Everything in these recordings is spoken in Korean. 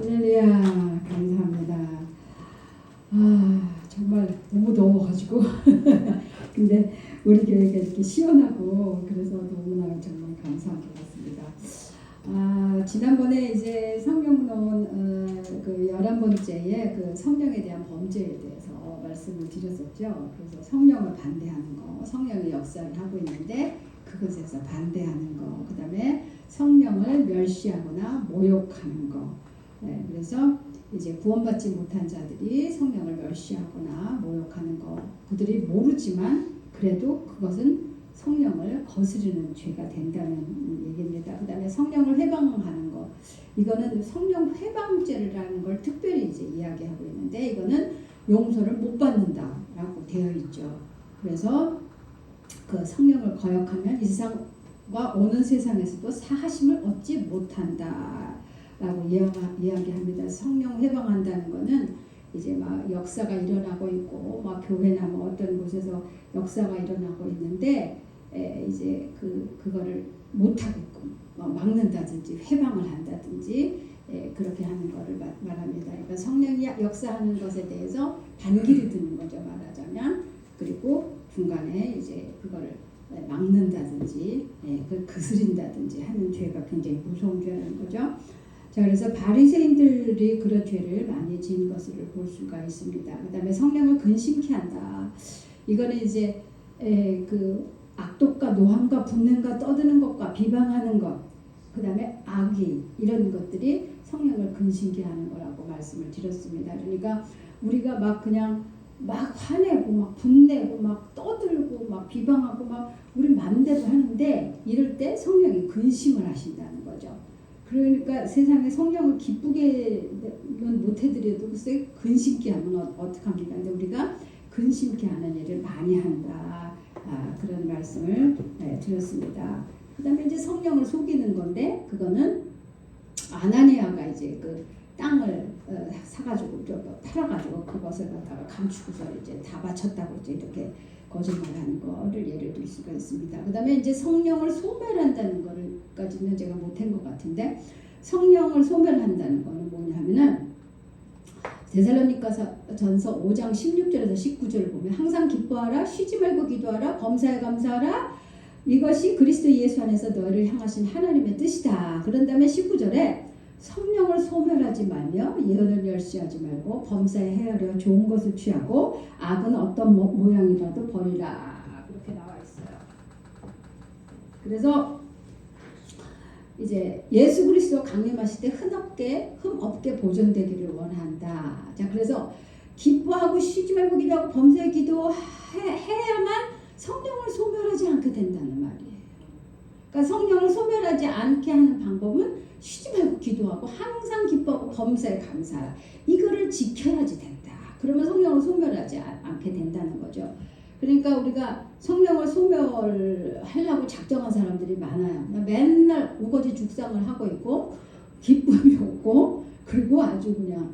할렐루야, 감사합니다. 정말 너무 더워가지고 근데 우리 교회가 이렇게 시원하고 그래서 너무나 정말 감사한 것 같습니다. 지난번에 이제 성령론 그 11번째에 그 성령에 대한 범죄에 대해서 말씀을 드렸었죠. 그래서 성령을 반대하는 거, 성령의 역사를 하고 있는데 그것에서 반대하는 거, 그 다음에 성령을 멸시하거나 모욕하는 거. 네, 그래서 이제 구원받지 못한 자들이 성령을 멸시하거나 모욕하는 거, 그들이 모르지만 그래도 그것은 성령을 거스르는 죄가 된다는 얘기입니다. 그 다음에 성령을 회방하는 거, 이거는 성령 회방죄라는 걸 특별히 이제 이야기하고 있는데 이거는 용서를 못 받는다라고 되어 있죠. 그래서 그 성령을 거역하면 이 세상과 오는 세상에서도 사하심을 얻지 못한다. 라고 이야기합니다. 성령 회방한다는 거는 이제 막 역사가 일어나고 있고 막 교회나 뭐 어떤 곳에서 역사가 일어나고 있는데 이제 그거를 못 하게끔 막는다든지 회방을 한다든지 그렇게 하는 거를 말합니다. 그러니까 성령이 역사하는 것에 대해서 반기를 드는 거죠, 말하자면. 그리고 중간에 이제 그거를 막는다든지 그걸 거스린다든지 하는 죄가 굉장히 무서운 죄라는 거죠. 자, 그래서 바리새인들이 그런 죄를 많이 지은 것을 볼 수가 있습니다. 그 다음에 성령을 근심케 한다. 이거는 이제 그 악독과 노함과 분냄과 떠드는 것과 비방하는 것, 그 다음에 악의 이런 것들이 성령을 근심케 하는 거라고 말씀을 드렸습니다. 그러니까 우리가 막 그냥 막 화내고 막 분내고 막 떠들고 막 비방하고 막 우리 마음대로 하는데 이럴 때 성령이 근심을 하신다는 거죠. 그러니까 세상에 성령을 기쁘게는 못 해드려도 글쎄 근심케 하면 어떡합니까? 근데 우리가 근심케 하는 일을 많이 한다. 그런 말씀을 드렸습니다. 그 다음에 이제 성령을 속이는 건데 그거는 아나니아가 이제 그 땅을 사가지고 팔아가지고 그것을 갖다가 감추고서 이제 다 바쳤다고 이제 이렇게 거짓말하는 거를 예를 들 수가 있습니다. 그 다음에 이제 성령을 소멸한다는 거까지는 제가 못한 것 같은데 성령을 소멸한다는 거는 뭐냐면은 데살로니가전서 5장 16절에서 19절을 보면 항상 기뻐하라, 쉬지 말고 기도하라, 범사에 감사하라, 이것이 그리스도 예수 안에서 너희를 향하신 하나님의 뜻이다. 그런 다음에 19절에 성령을 소멸하지 말며 예언을 멸시하지 말고 범사에 헤아려 좋은 것을 취하고 악은 어떤 모양이라도 버리라. 그렇게 나와 있어요. 그래서 이제 예수 그리스도 강림하실 때 흠없게 보존되기를 원한다. 자, 그래서 기뻐하고 쉬지 말고 기도하고 범사에 기도해야만 성령을 소멸하지 않게 된다는 말이에요. 그러니까 성령을 소멸하지 않게 하는 방법은 쉬지 말고 기도하고 항상 기뻐하고 범사에 감사하라. 이거를 지켜야지 된다. 그러면 성령을 소멸하지 않게 된다는 거죠. 그러니까 우리가 성령을 소멸하려고 작정한 사람들이 많아요. 맨날 우거지 죽상을 하고 있고 기쁨이 없고 그리고 아주 그냥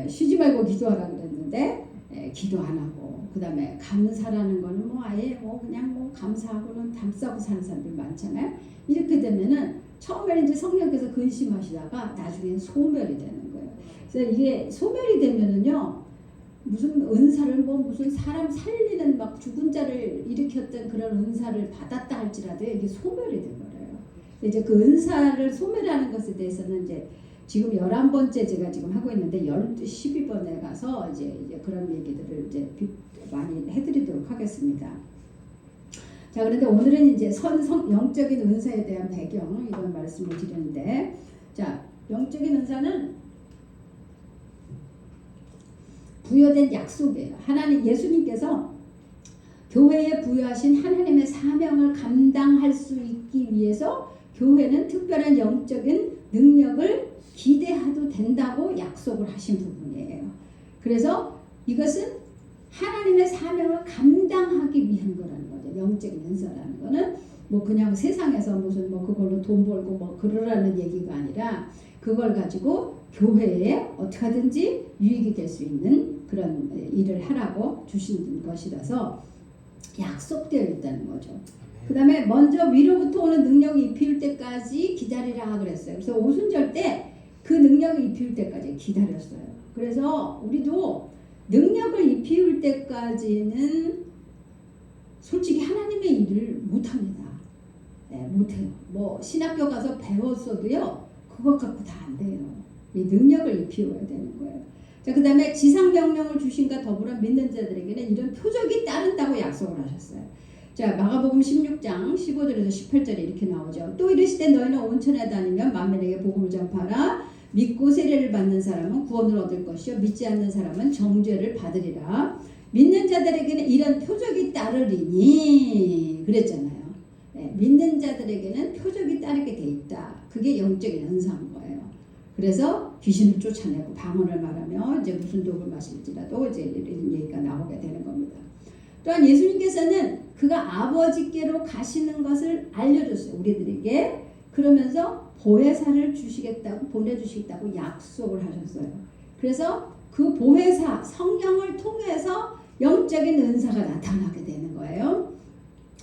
쉬지 말고 기도하라 그랬는데 기도 안 하고 그 다음에 감사라는 거는 뭐 아예 뭐 그냥 뭐 감사하고는 담싸고 사는 사람들 많잖아요. 이렇게 되면은 처음에는 이제 성령께서 근심하시다가 나중엔 소멸이 되는 거예요. 그래서 이게 소멸이 되면은요 무슨 은사를 뭐 무슨 사람 살리는 막 죽은 자를 일으켰던 그런 은사를 받았다 할지라도 이게 소멸이 돼버려요. 이제 그 은사를 소멸하는 것에 대해서는 이제 지금 11번째 제가 지금 하고 있는데 12번에 가서 이제 그런 얘기들을 이제 많이 해드리도록 하겠습니다. 자, 그런데 오늘은 이제 영적인 은사에 대한 배경 이런 말씀을 드리는데, 자, 영적인 은사는 부여된 약속이에요. 하나님 예수님께서 교회에 부여하신 하나님의 사명을 감당할 수 있기 위해서 교회는 특별한 영적인 능력을 기대해도 된다고 약속을 하신 부분이에요. 그래서 이것은 하나님의 사명을 감당하기 위한 거라는 거죠. 영적인 은사라는 거는 뭐 그냥 세상에서 무슨 뭐 그걸로 돈 벌고 뭐 그러라는 얘기가 아니라 그걸 가지고 교회에 어떻게 하든지 유익이 될 수 있는 그런 일을 하라고 주신 것이라서 약속되어 있다는 거죠. 그 다음에 먼저 위로부터 오는 능력이 입힐 때까지 기다리라 그랬어요. 그래서 오순절 때 그 능력 능력을 입힐 때까지 기다렸어요. 그래서 우리도 능력을 입힐 때까지는 솔직히 하나님의 일을 못합니다. 네, 못해요. 뭐 신학교 가서 배웠어도요, 그것 갖고 다 안 돼요. 이 능력을 입히어야 되는 거예요. 자, 그 다음에 지상명령을 주신과 더불어 믿는 자들에게는 이런 표적이 따른다고 약속을 하셨어요. 자, 마가복음 16장 15절에서 18절에 이렇게 나오죠. 또 이르시되 너희는 온천에 다니면 만민에게 복음을 전파하라. 믿고 세례를 받는 사람은 구원을 얻을 것이요 믿지 않는 사람은 정죄를 받으리라. 믿는 자들에게는 이런 표적이 따르리니 그랬잖아요. 네, 믿는 자들에게는 표적이 따르게 돼 있다. 그게 영적인 은사인 거예요. 그래서 귀신을 쫓아내고 방언을 말하며 이제 무슨 독을 마실지라도 이제 이런 얘기가 나오게 되는 겁니다. 또한 예수님께서는 그가 아버지께로 가시는 것을 알려줬어요. 우리들에게. 그러면서 보혜사를 주시겠다고 보내주시겠다고 약속을 하셨어요. 그래서 그 보혜사 성령을 통해서 영적인 은사가 나타나게 되는 거예요.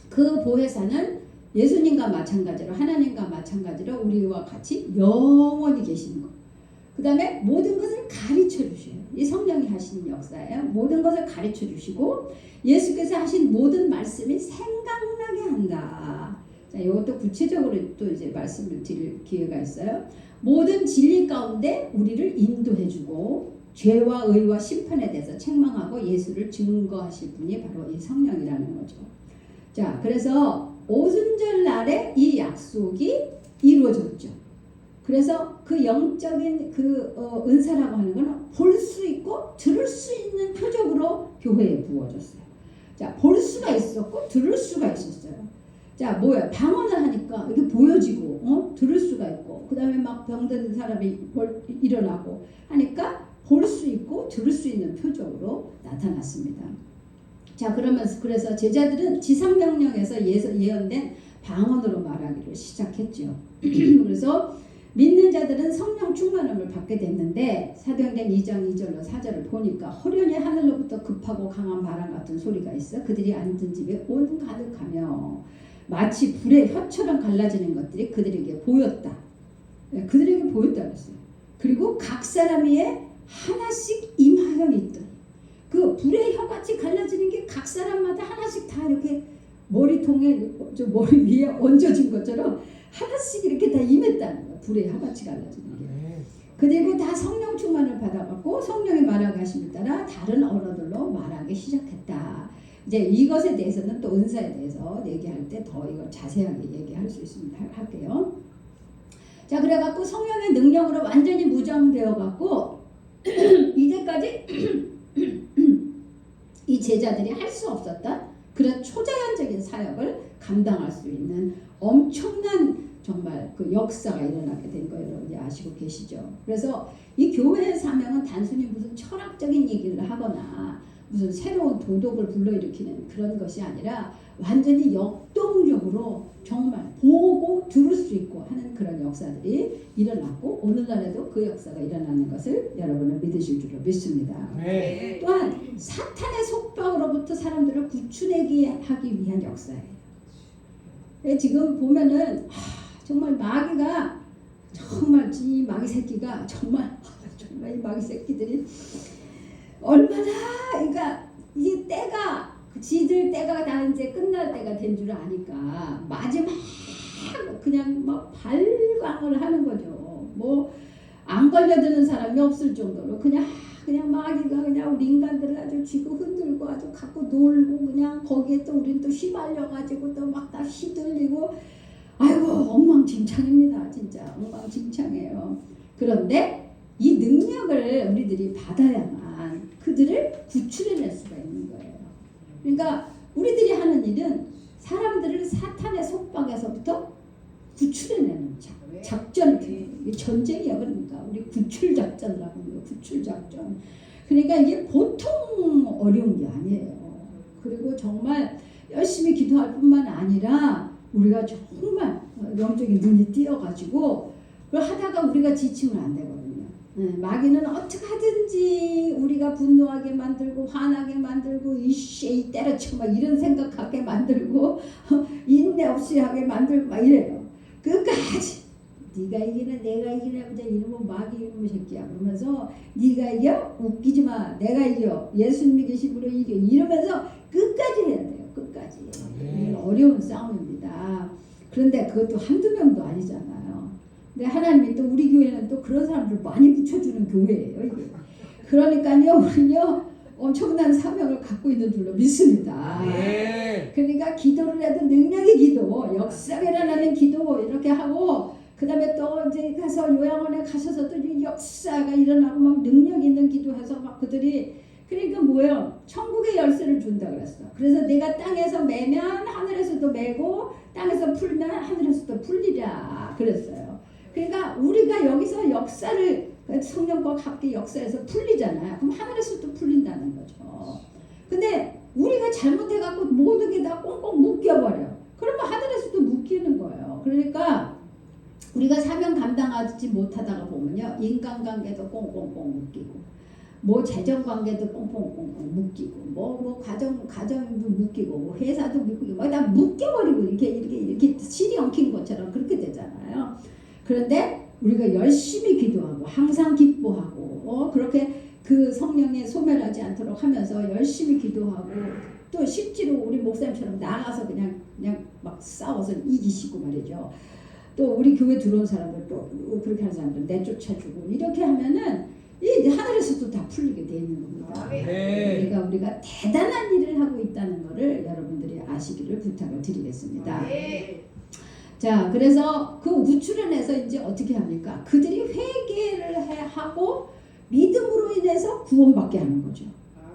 그 보혜사는 예수님과 마찬가지로 하나님과 마찬가지로 우리와 같이 영원히 계시는 거. 그 다음에 모든 것을 가르쳐 주셔요. 이 성령이 하시는 역사예요. 모든 것을 가르쳐 주시고 예수께서 하신 모든 말씀이 생각나게 한다. 자, 이것도 구체적으로 또 이제 말씀을 드릴 기회가 있어요. 모든 진리 가운데 우리를 인도해주고 죄와 의와 심판에 대해서 책망하고 예수를 증거하실 분이 바로 이 성령이라는 거죠. 자, 그래서 오순절 날에 이 약속이 이루어졌죠. 그래서 그 영적인 그 은사라고 하는 건 볼 수 있고 들을 수 있는 표적으로 교회에 부어졌어요. 자, 볼 수가 있었고 들을 수가 있었어요. 자, 뭐야? 방언을 하니까 이게 보여지고 들을 수가 있고 그 다음에 막 병든 사람이 일어나고 하니까 볼 수 있고 들을 수 있는 표적으로 나타났습니다. 자, 그래서 제자들은 지상명령에서 예언된 방언으로 말하기를 시작했죠. 그래서 믿는 자들은 성령 충만함을 받게 됐는데 사도행전 2장 2절로 4절을 보니까 호련히 하늘로부터 급하고 강한 바람 같은 소리가 있어 그들이 앉은 집에 온 가득하며 마치 불의 혀처럼 갈라지는 것들이 그들에게 보였다. 그들에게 보였다 그랬어요. 그리고 각 사람 위에 하나씩 임하여 있더니 그 불의 혀같이 갈라지는 게 각 사람마다 하나씩 다 이렇게 머리통에 머리 위에 얹어진 것처럼 하나씩 이렇게 다 임했다는 거예요. 불의 혀같이 갈라지는 게. 그리고 다 성령 충만을 받아갖고 성령이 말하게 하심을 따라 다른 언어들로 말하기 시작했다. 이제 이것에 대해서는 또 은사에 대해서 얘기할 때 더 이걸 자세하게 얘기할 수 있으면 할게요. 자, 그래갖고 성령의 능력으로 완전히 무장되어갖고 이제까지 이 제자들이 할 수 없었던 그런 초자연적인 사역을 감당할 수 있는 엄청난 정말 그 역사가 일어나게 된 거 여러분이 아시고 계시죠. 그래서 이 교회의 사명은 단순히 무슨 철학적인 얘기를 하거나 무슨 새로운 도덕을 불러일으키는 그런 것이 아니라 완전히 역동적으로 정말 보고 들을 수 있고 하는 그런 역사들이 일어났고 오늘날에도 그 역사가 일어나는 것을 여러분은 믿으실 줄로 믿습니다. 네. 또한 사탄의 속박으로부터 사람들을 구출하기 위한 역사예요. 지금 보면은 정말 마귀가 정말 이 마귀 새끼가 정말 이 마귀 새끼들이 얼마나 그러니까 이게 때가 지들 때가 다 이제 끝날 때가 된 줄 아니까 마지막 그냥 막 발광을 하는 거죠. 뭐 안 걸려드는 사람이 없을 정도로 그냥 마귀가 그냥 우리 인간들을 아주 쥐고 흔들고 아주 갖고 놀고 그냥 거기에 또 우린 또 휘말려가지고 또 막 다 휘둘리고 아이고 엉망진창입니다. 진짜 엉망진창이에요. 그런데 이 능력을 우리들이 받아야만 그들을 구출해낼 수가 있는 거예요. 그러니까 우리들이 하는 일은 사람들을 사탄의 속박에서부터 구출해내는 작전, 전쟁이야. 그러니까 우리 구출작전을 하고 있는 거예요. 구출작전. 그러니까 이게 보통 어려운 게 아니에요. 그리고 정말 열심히 기도할 뿐만 아니라 우리가 정말 영적인 눈이 띄어가지고 그걸 하다가 우리가 지치면 안 되거든요. 마귀는 어떻게 하든지 우리가 분노하게 만들고 화나게 만들고 이씨 때려치고 막 이런 생각하게 만들고 인내 없이 하게 만들고 막 이래요. 끝까지 네가 이기나 내가 이기나 보자 이놈은 마귀 이놈의 새끼야 그러면서 네가 이겨? 웃기지 마 내가 이겨 예수님이 계심으로 이겨 이러면서 끝까지 해야 돼요. 끝까지. 어려운 싸움입니다. 그런데 그것도 한두 명도 아니잖아요. 근데 하나님이 또 우리 교회는 또 그런 사람들 많이 붙여주는 교회예요. 이게. 그러니까요 우리는요 엄청난 사명을 갖고 있는 줄로 믿습니다. 그러니까 기도를 해도 능력의 기도, 역사가 일어나는 기도 이렇게 하고 그 다음에 또 이제 가서 요양원에 가셔서 또 역사가 일어나고 막 능력 있는 기도해서 막 그들이 그러니까 뭐예요? 천국의 열쇠를 준다 그랬어. 그래서 내가 땅에서 매면 하늘에서도 매고 땅에서 풀면 하늘에서도 풀리라 그랬어요. 그러니까 우리가 여기서 역사를 성령과 함께 역사에서 풀리잖아요. 그럼 하늘에서도 풀린다는 거죠. 근데 우리가 잘못해갖고 모든 게 다 꽁꽁 묶여버려. 그러면 하늘에서도 묶이는 거예요. 그러니까 우리가 사명 감당하지 못하다가 보면요. 인간관계도 꽁꽁꽁 묶이고 뭐 재정관계도 꽁꽁꽁꽁 묶이고 뭐 가정도 묶이고 뭐 회사도 묶이고 뭐 다 묶여버리고 이렇게 실이 엉킨 것처럼 그렇게 되잖아요. 그런데 우리가 열심히 기도하고 항상 기뻐하고 그렇게 그 성령에 소멸하지 않도록 하면서 열심히 기도하고 또 실제로 우리 목사님처럼 나가서 그냥 막 싸워서 이기시고 말이죠. 또 우리 교회 들어온 사람들 또 그렇게 하는 사람들 내쫓아주고 이렇게 하면은 이 하늘에서도 다 풀리게 돼 있는 겁니다. 그러니까 우리가 대단한 일을 하고 있다는 것을 여러분들이 아시기를 부탁을 드리겠습니다. 자, 그래서 그 우출해내서 이제 어떻게 합니까? 그들이 회개를 하고 믿음으로 인해서 구원받게 하는 거죠.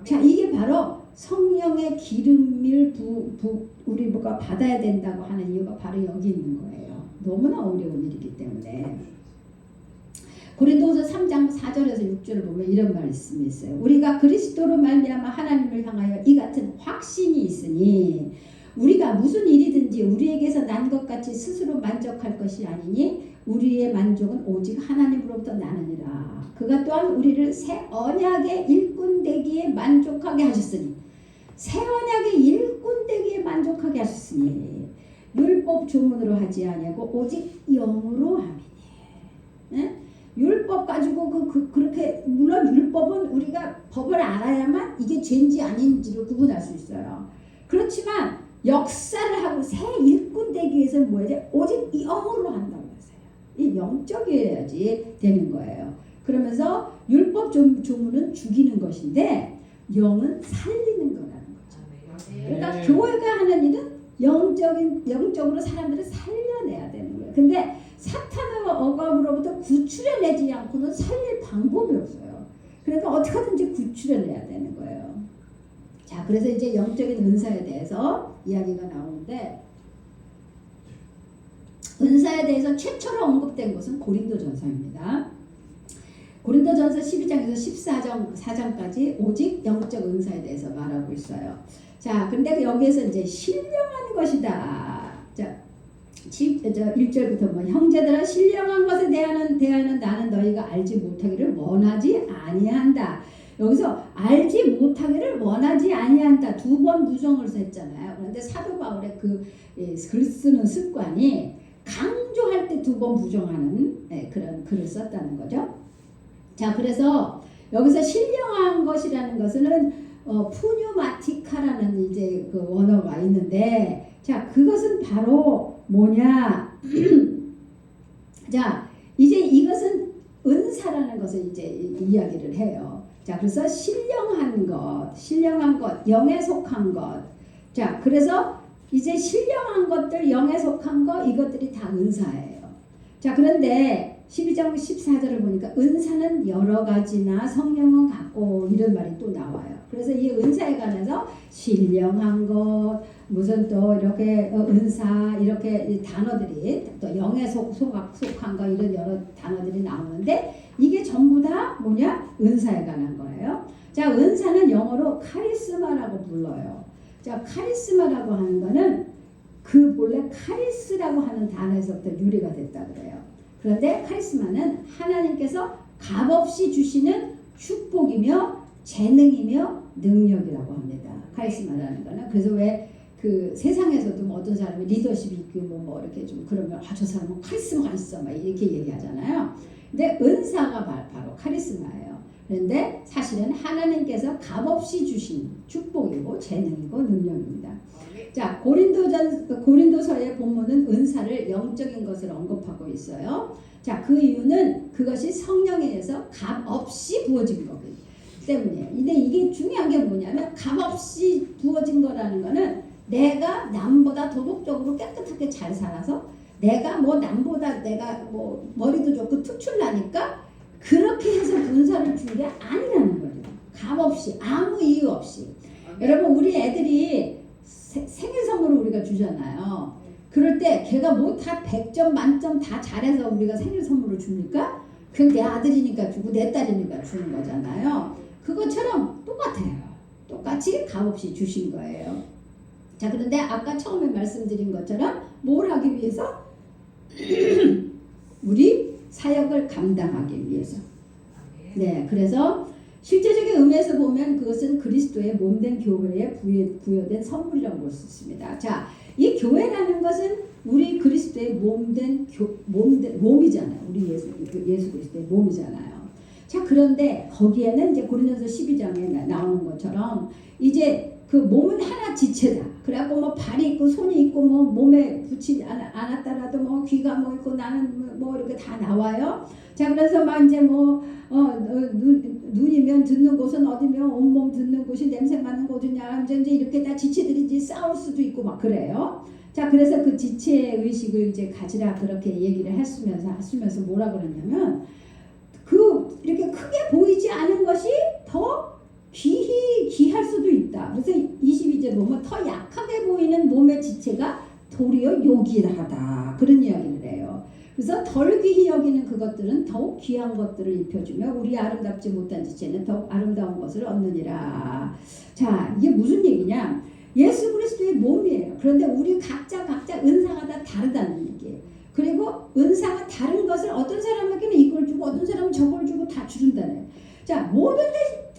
자, 이게 바로 성령의 기름을 우리가 받아야 된다고 하는 이유가 바로 여기 있는 거예요. 너무나 어려운 일이기 때문에. 고린도후서 3장 4절에서 6절을 보면 이런 말씀이 있어요. 우리가 그리스도로 말미암아 하나님을 향하여 이 같은 확신이 있으니 우리가 무슨 일이든지 우리에게서 난 것 같이 스스로 만족할 것이 아니니 우리의 만족은 오직 하나님으로부터 나느니라. 그가 또한 우리를 새 언약의 일꾼 되기에 만족하게 하셨으니 새 언약의 일꾼 되기에 만족하게 하셨으니 율법 조문으로 하지 아니하고 오직 영으로 함이니. 네? 율법 가지고 그렇게 물론 율법은 우리가 법을 알아야만 이게 죄인지 아닌지를 구분할 수 있어요. 그렇지만 역사를 하고 새 일꾼 되기 위해서는 뭐예요? 오직 영으로 한다고 했어요. 이 영적이어야지 되는 거예요. 그러면서 율법 조문은 죽이는 것인데 영은 살리는 거라는 거죠. 그러니까 교회가 하는 일은 영적으로 사람들을 살려내야 되는 거예요. 근데 사탄의 억압으로부터 구출해내지 않고는 살릴 방법이 없어요. 그러니까 어떻게든지 구출해내야 되는 거예요. 자, 그래서 이제 영적인 은사에 대해서 이야기가 나오는데 은사에 대해서 최초로 언급된 것은 고린도전서입니다. 고린도전서 12장에서 14장까지 오직 영적 은사에 대해서 말하고 있어요. 자, 근데 여기에서 이제 신령한 것이다. 자, 1절부터 뭐 형제들아 신령한 것에 대하는 나는 너희가 알지 못하기를 원하지 아니한다. 여기서 알지 못하기를 원하지 아니한다. 두 번 부정을 했잖아요. 그런데 사도 바울의 글 쓰는 습관이 강조할 때 두 번 부정하는 그런 글을 썼다는 거죠. 자, 그래서 여기서 신령한 것이라는 것은 푸뉴마티카라는 이제 그 원어가 있는데, 자, 그것은 바로 뭐냐? 자, 이제 이것은 은사라는 것을 이제 이야기를 해요. 자, 그래서 신령한 것, 영에 속한 것. 자, 그래서 이제 신령한 것들, 영에 속한 것, 이것들이 다 은사예요. 자, 그런데 12장 14절을 보니까 은사는 여러 가지나 성령은 같고 이런 말이 또 나와요. 그래서 이 은사에 관해서 신령한 것, 무슨 또 이렇게 은사 이렇게 단어들이 또 영에 속한 것 이런 여러 단어들이 나오는데 이게 전부 다 뭐냐? 은사에 관한 거예요. 자, 은사는 영어로 카리스마라고 불러요. 자, 카리스마라고 하는 거는 그 본래 카리스라고 하는 단어에서부터 유래가 됐다 그래요. 그런데 카리스마는 하나님께서 값없이 주시는 축복이며 재능이며 능력이라고 합니다. 카리스마라는 거는. 그래서 왜 그 세상에서도 뭐 어떤 사람이 리더십이 있고 뭐 이렇게 좀 그러면 저 사람은 카리스마가 있어 막 이렇게 얘기하잖아요. 근데 은사가 바로 카리스마예요. 그런데 사실은 하나님께서 값없이 주신 축복이고 재능이고 능력입니다. 자, 고린도서의 본문은 은사를 영적인 것을 언급하고 있어요. 자, 그 이유는 그것이 성령에 의해서 값없이 부어진 거기 때문이에요. 근데 이게 중요한 게 뭐냐면 값없이 부어진 거라는 거는 내가 남보다 도덕적으로 깨끗하게 잘 살아서 내가 뭐 남보다 내가 뭐 머리도 좋고 특출나니까 그렇게 해서 은사를 준 게 아니라는 거죠. 값없이 아무 이유 없이. 여러분 우리 애들이 생일 선물을 우리가 주잖아요. 그럴 때 걔가 뭐 다 100점 만점 다 잘해서 우리가 생일 선물을 줍니까? 그건 내 아들이니까 주고 내 딸이니까 주는 거잖아요. 그것처럼 똑같아요. 똑같이 값없이 주신 거예요. 자, 그런데 아까 처음에 말씀드린 것처럼 뭘 하기 위해서? 우리 사역을 감당하기 위해서. 네, 그래서 실제적인 의미에서 보면 그것은 그리스도의 몸된 교회에 부여된 선물이라고 볼 수 있습니다. 자, 이 교회라는 것은 우리 그리스도의 몸된 몸이잖아요. 우리 예수 그리스도의 몸이잖아요. 자, 그런데 거기에는 이제 고린도서 12장에 나오는 것처럼 이제 그 몸은 하나 지체다. 그래갖고 뭐 발이 있고 손이 있고 뭐 몸에 붙이지 않았더라도 뭐 귀가 뭐 있고 나는 뭐 이렇게 다 나와요. 자, 그래서 막 이제 뭐 눈이면 듣는 곳은 어디면 온몸 듣는 곳이 냄새 맡는 곳이냐 이제 이렇게 다 지체들이 이제 싸울 수도 있고 막 그래요. 자, 그래서 그 지체 의식을 이제 가지라 그렇게 얘기를 하시면서 뭐라 그러냐면 그 이렇게 크게 보이지 않은 것이 더 귀할 수도 있다. 그래서 22절 보면 더 약하게 보이는 몸의 지체가 도리어 요기하다. 그런 이야기를 해요. 그래서 덜 귀히 여기는 그것들은 더욱 귀한 것들을 입혀주며 우리 아름답지 못한 지체는 더욱 아름다운 것을 얻느니라. 자, 이게 무슨 얘기냐? 예수 그리스도의 몸이에요. 그런데 우리 각자 은사가 다 다르다는 얘기예요. 그리고 은사가 다른 것을 어떤 사람에게는 이걸 주고 어떤 사람은 저걸 주고 다 주는다네. 자, 모든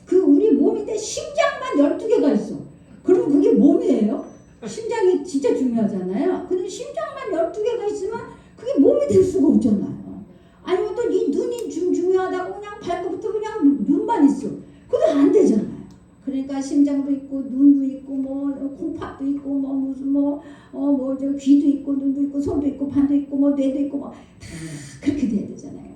그 우리 몸인데 심장만 12개가 있어. 그러면 그게 몸이에요? 심장이 진짜 중요하잖아요. 근데 심장만 12개가 있으면 그게 몸이 될 수가 없잖아요. 아니면 또 이 눈이 중요하다고 그냥 발끝부터 그냥 눈만 있어. 그것도 안 되잖아요. 그러니까 심장도 있고 눈도 있고 뭐 콩팥도 있고 뭐 무슨 저 귀도 있고 눈도 있고 손도 있고 발도 있고 뭐 뇌도 있고 뭐 다 그렇게 돼야 되잖아요.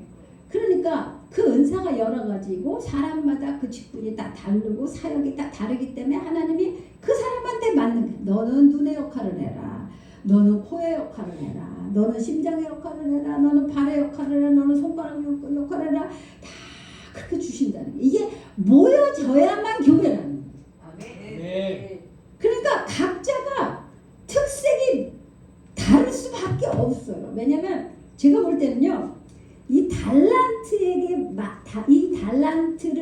그러니까 그 은사가 여러 가지고 사람마다 그 직분이 다 다르고 사역이 다 다르기 때문에 하나님이 그 사람한테 맞는 게 너는 눈의 역할을 해라. 너는 코의 역할을 해라. 너는 심장의 역할을 해라. 너는 발의 역할을 해라. 너는 손가락 역할을 해라. 다 그렇게 주신다는 게 이게 모여져야만 교회라는 거예요. 네. 그러니까 각자가 특색이 다를 수밖에 없어요. 왜냐면 제가 볼 때는요. 이 달란트를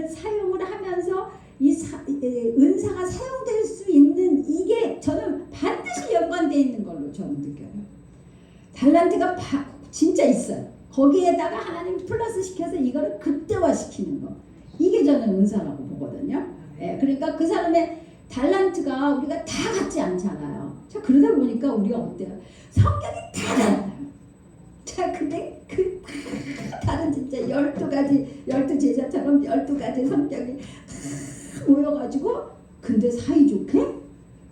사용을 하면서 은사가 사용될 수 있는 이게 저는 반드시 연관되어 있는 걸로 저는 느껴요. 달란트가 진짜 있어요. 거기에다가 하나님 플러스 시켜서 이거를 극대화시키는 거. 이게 저는 은사라고 보거든요. 예, 그러니까 그 사람의 달란트가 우리가 다 같지 않잖아요. 자, 그러다 보니까 우리가 어때요? 성격이 다 달라요. 자, 근데 그 다른 진짜 12 제자처럼 12가지 성격이 다 모여가지고 근데 사이좋게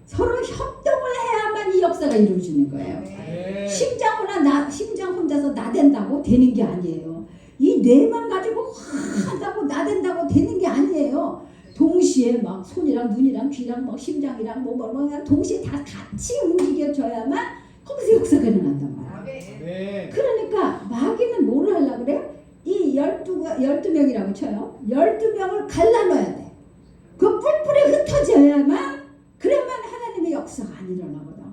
서로 협동을 해야만 이 역사가 이루어지는 거예요. 네. 심장 혼자서 나댄다고 되는 게 아니에요. 이 뇌만 가지고 한다고 나댄다고 되는 게 아니에요. 동시에 막 손이랑 눈이랑 귀랑 막 심장이랑 뭐 동시에 다 같이 움직여줘야만 거기서 역사가 일어난단 말이에요. 네. 그러니까 마귀는 뭐를 하려고 그래요? 이 12명이라고 쳐요. 12명을 갈라놔야 돼. 그 뿔뿔이 흩어져야만 그러면 하나님의 역사가 안 일어나거든.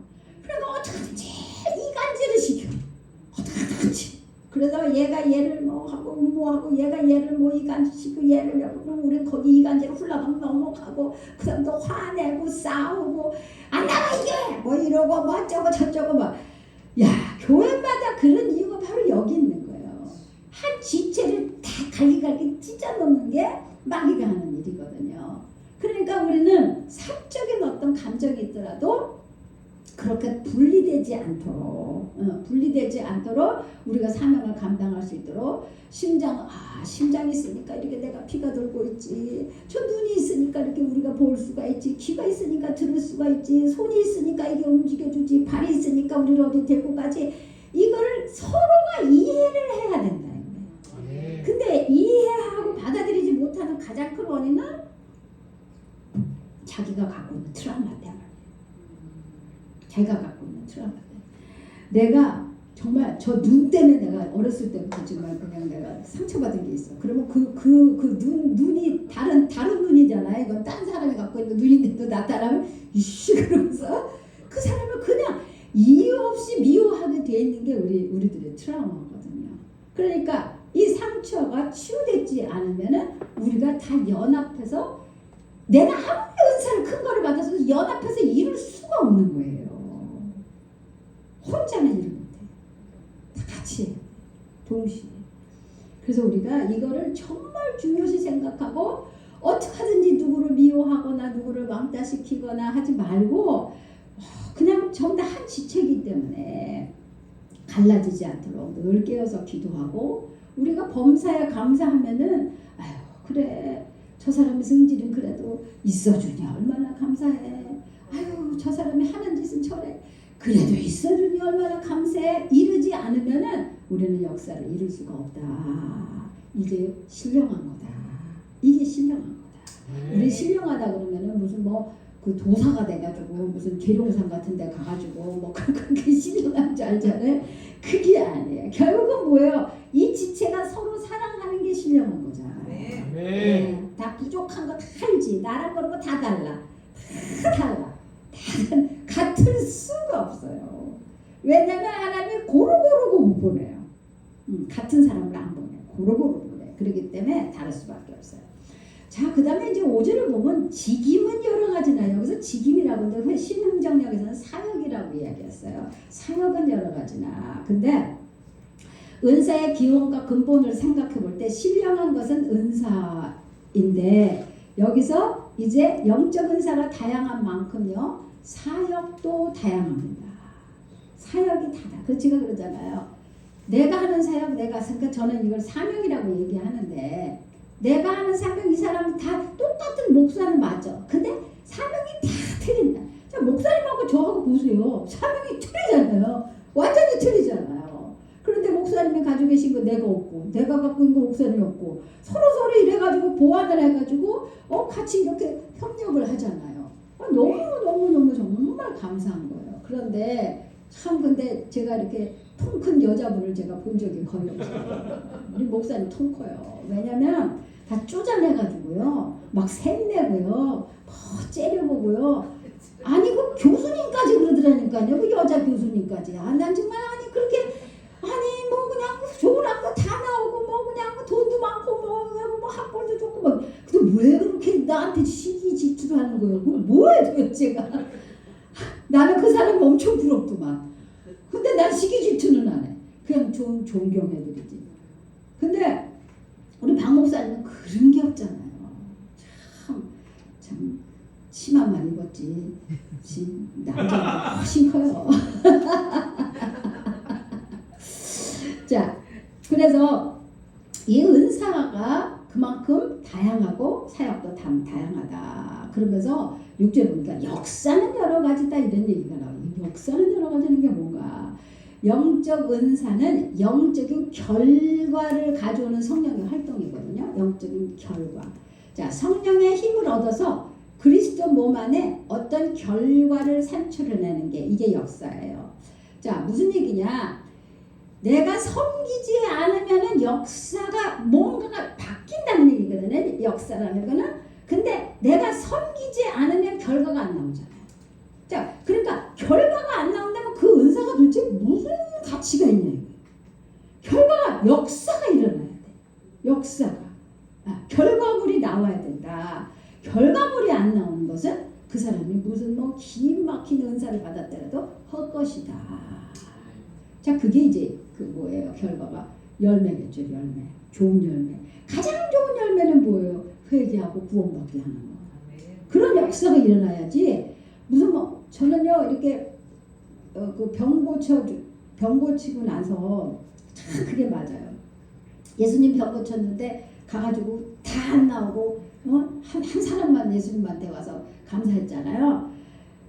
그러니까 어떻게든지 이간질을 시켜. 어떻게든지. 그래서 얘가 얘를 뭐 하고 얘가 얘를 뭐 이간질시키고 얘를 우리는 거기 이간질을 훌라방 넘어가고 그 다음에 또 화내고 싸우고 안 나가 이게 뭐 이러고 뭐 어쩌고 저쩌고 막. 야, 교회마다 그런 이유가 바로 여기 있는 거예요. 한 지체를 다 갈기갈기 찢어놓는 게 마귀가 하는 일이거든요. 그러니까 우리는 사적인 어떤 감정이 있더라도 그렇게 분리되지 않도록 우리가 사명을 감당할 수 있도록 심장이 있으니까 이렇게 내가 피가 돌고 있지, 저 눈이 있으니까 이렇게 우리가 볼 수가 있지, 귀가 있으니까 들을 수가 있지, 손이 있으니까 이게 움직여주지, 발이 있으니까 우리를 어디 데리고 가지. 이거를 서로가 이해를 해야 된다. 근데 이해하고 받아들이지 못하는 가장 큰 원인은 자기가 갖고 있는 트라우마 때문에. 자기가 갖고 있는 트라우마 때문에. 내가 정말 저 눈 때문에 내가 어렸을 때부터 정말 그냥 내가 상처받은 게 있어. 그러면 눈이 다른 눈이잖아요. 이건 딴 사람이 갖고 있는 눈인데도 나타나면 이씨 그러면서 그 사람을 그냥 이유 없이 미워하게 돼 있는 게 우리들의 트라우마거든요. 그러니까 이 상처가 치유되지 않으면은 우리가 다 연합해서 내가 아무리 은사를 큰 거를 받아서 연합해서 이룰 수가 없는 거예요. 혼자는 일을 못해. 다 같이 해. 동시에. 그래서 우리가 이거를 정말 중요시 생각하고 어떻게 하든지 누구를 미워하거나 누구를 왕따시키거나 하지 말고 그냥 전부 다 한 지체이기 때문에 갈라지지 않도록 늘 깨어서 기도하고 우리가 범사에 감사하면은 아유 그래 저 사람의 성질은 그래도 있어주니 얼마나 감사해. 아유 저 사람이 하는 짓은 저래. 그래도 있어주니 얼마나 감사해. 이러지 않으면은 우리는 역사를 이룰 수가 없다. 이게 신령한 거다. 이게 신령한 거다. 우리 신령하다 그러면은 무슨 그 도사가 돼가지고 무슨 계룡산 같은 데 가가지고 그렇게 신령한 줄 알잖아요. 그게 아니에요. 결국은 뭐예요? 이 지체가 서로 사랑하는 게 신령한 거잖아요. 네. 다 부족한 거 다 알지. 나랑 그런 거 다 달라. 다 달라. 같을 수가 없어요. 왜냐면 하나님이 고루고루 못 보내요. 같은 사람을 안 보내요. 고루고루 보내요. 그렇기 때문에 다를 수밖에 없어요. 자, 그 다음에 이제 5절을 보면 직임은 여러 가지나 여기서 직임이라고 하는데 신흥정역에서는 사역이라고 이야기했어요. 사역은 여러 가지나. 근데 은사의 기원과 근본을 생각해 볼 때 신령한 것은 은사인데 여기서 이제 영적 은사가 다양한 만큼요. 사역도 다양합니다. 사역이 다다. 그 제가 그러잖아요. 내가 하는 사역 그러니까 저는 이걸 사명이라고 얘기하는데 내가 하는 사명 이 사람은 다 똑같은 목사는 맞아. 근데 사명이 다 틀린다. 자, 목사님하고 저하고 보세요. 사명이 틀리잖아요. 완전히 틀리잖아요. 그런데 목사님이 가지고 계신 거 내가 없고 내가 갖고 있는 거 목사님이 없고 서로 이래가지고 보완을 해가지고 같이 이렇게 협력을 하잖아요. 너무 정말 감사한 거예요. 그런데 근데 제가 이렇게 통 큰 여자분을 제가 본 적이 거의 없어요. 우리 목사님 통 커요. 왜냐면 다 쪼잔해가지고요. 막 샘내고요. 째려보고요. 아니 그 교수님까지 그러더라니까요. 그 여자 교수님까지. 난 정말 그렇게 그냥 좋은 학교 다 나오고 그냥 돈도 많고 학벌도 좋고 근데 왜 그렇게 나한테 시기 질투를 하는 거예요? 뭐예요 도대체가? 나는 그 사람이 엄청 부럽더만. 근데 난 시기 질투는 안 해. 그냥 좀 존경해드리지. 근데 우리 박 목사님은 그런 게 없잖아요. 참 치마만 입었지. 남자가 훨씬 커요. 자, 그래서 이 은사가 그만큼 다양하고 사역도 다양하다. 그러면서 6절 보니까 역사는 여러 가지다 이런 얘기가 나와요. 역사는 여러 가지는 게 뭔가? 영적 은사는 영적인 결과를 가져오는 성령의 활동이거든요. 영적인 결과. 자, 성령의 힘을 얻어서 그리스도 몸 안에 어떤 결과를 산출해내는 게 이게 역사예요. 자, 무슨 얘기냐? 내가 섬기지 않으면은 역사가 뭔가가 바뀐다는 얘기거든요. 역사라는 거는. 근데 내가 섬기지 않으면 결과가 안 나오잖아요. 자, 그러니까 결과가 안 나온다면 그 은사가 도대체 무슨 가치가 있냐. 결과가 역사가 일어나야 돼. 역사가. 결과물이 나와야 된다. 결과물이 안 나오는 것은 그 사람이 무슨 긴 막힌 은사를 받았더라도 헛것이다. 자, 그게 이제 뭐예요? 결과가 열매겠죠. 열매. 좋은 열매. 가장 좋은 열매는 뭐예요? 회개하고 구원받게 하는 거. 그런 역사가 일어나야지. 무슨 저는요 이렇게 그 병 고치고 나서 참 그게 맞아요. 예수님 병 고쳤는데 가가지고 다 안 나오고 한 사람만 예수님한테 와서 감사했잖아요.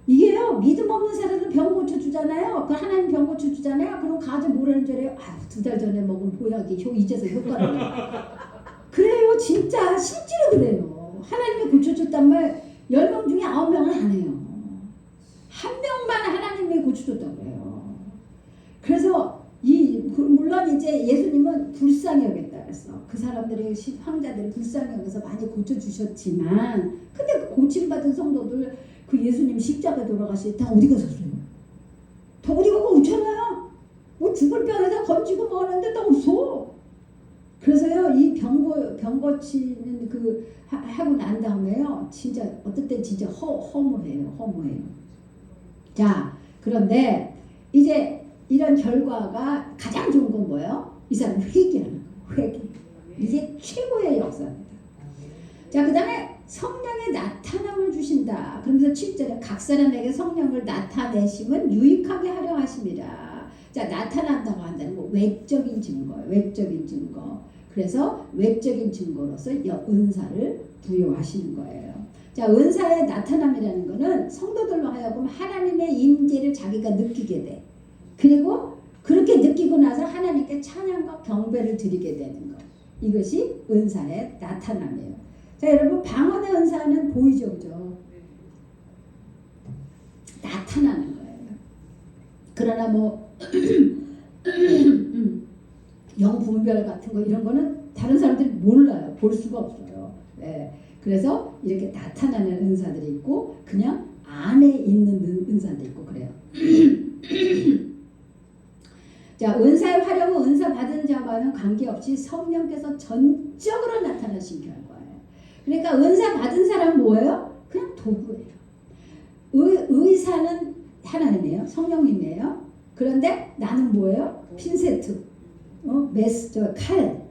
이게요, 믿음 없는 사람은 병 고쳐주잖아요. 그 하나님 병 고쳐주잖아요. 그럼 가서 뭐라는 줄 알아요? 아유, 2달 전에 먹은 보약이 이제서 효과를 그래요. 진짜 실제로 그래요. 하나님이 고쳐줬단 말 10명 중에 9명은 안 해요. 한 명만 하나님이 고쳐줬다고 그래요. 그래서 물론 이제 예수님은 불쌍히 여겼다 그랬어. 그 사람들의 황자들이 불쌍히 여겨서 많이 고쳐주셨지만, 근데 그 고침받은 성도들 그 예수님 십자가 돌아가실 때 다 어디 가셨어요? 다 어디 가고 없잖아요. 뭐 죽을 병에다 건지고 뭐 하는데 다 없어. 그래서요, 이 병 고치는 하고 난 다음에요, 진짜 어떨 때 진짜 허무해요. 자, 그런데 이제 이런 결과가 가장 좋은 건 뭐예요? 이 사람 회개하는 거예요. 회개. 이게 최고의 역사입니다. 자, 그 다음에 성령의 나타남을 주신다. 그러면서 7절에 각 사람에게 성령을 나타내심은 유익하게 하려 하심이라. 자, 나타난다고 한다는 거 외적인 증거예요. 외적인 증거. 그래서 외적인 증거로서 은사를 부여하시는 거예요. 자, 은사의 나타남이라는 것은 성도들로 하여금 하나님의 임재를 자기가 느끼게 돼. 그리고 그렇게 느끼고 나서 하나님께 찬양과 경배를 드리게 되는 것. 이것이 은사의 나타남이에요. 자, 여러분, 방언의 은사는 보이죠, 그죠? 나타나는 거예요. 그러나 뭐 영분별 같은 거 이런 거는 다른 사람들이 몰라요. 볼 수가 없어요. 네. 그래서 이렇게 나타나는 은사들이 있고 그냥 안에 있는 은사도 있고 그래요. 자, 은사의 활용은 은사 받은 자와는 관계없이 성령께서 전적으로 나타나신 결과예요. 그러니까 은사 받은 사람은 뭐예요? 그냥 도구예요. 의사는 하나님이에요. 성령님이에요. 그런데 나는 뭐예요? 핀세트, 칼,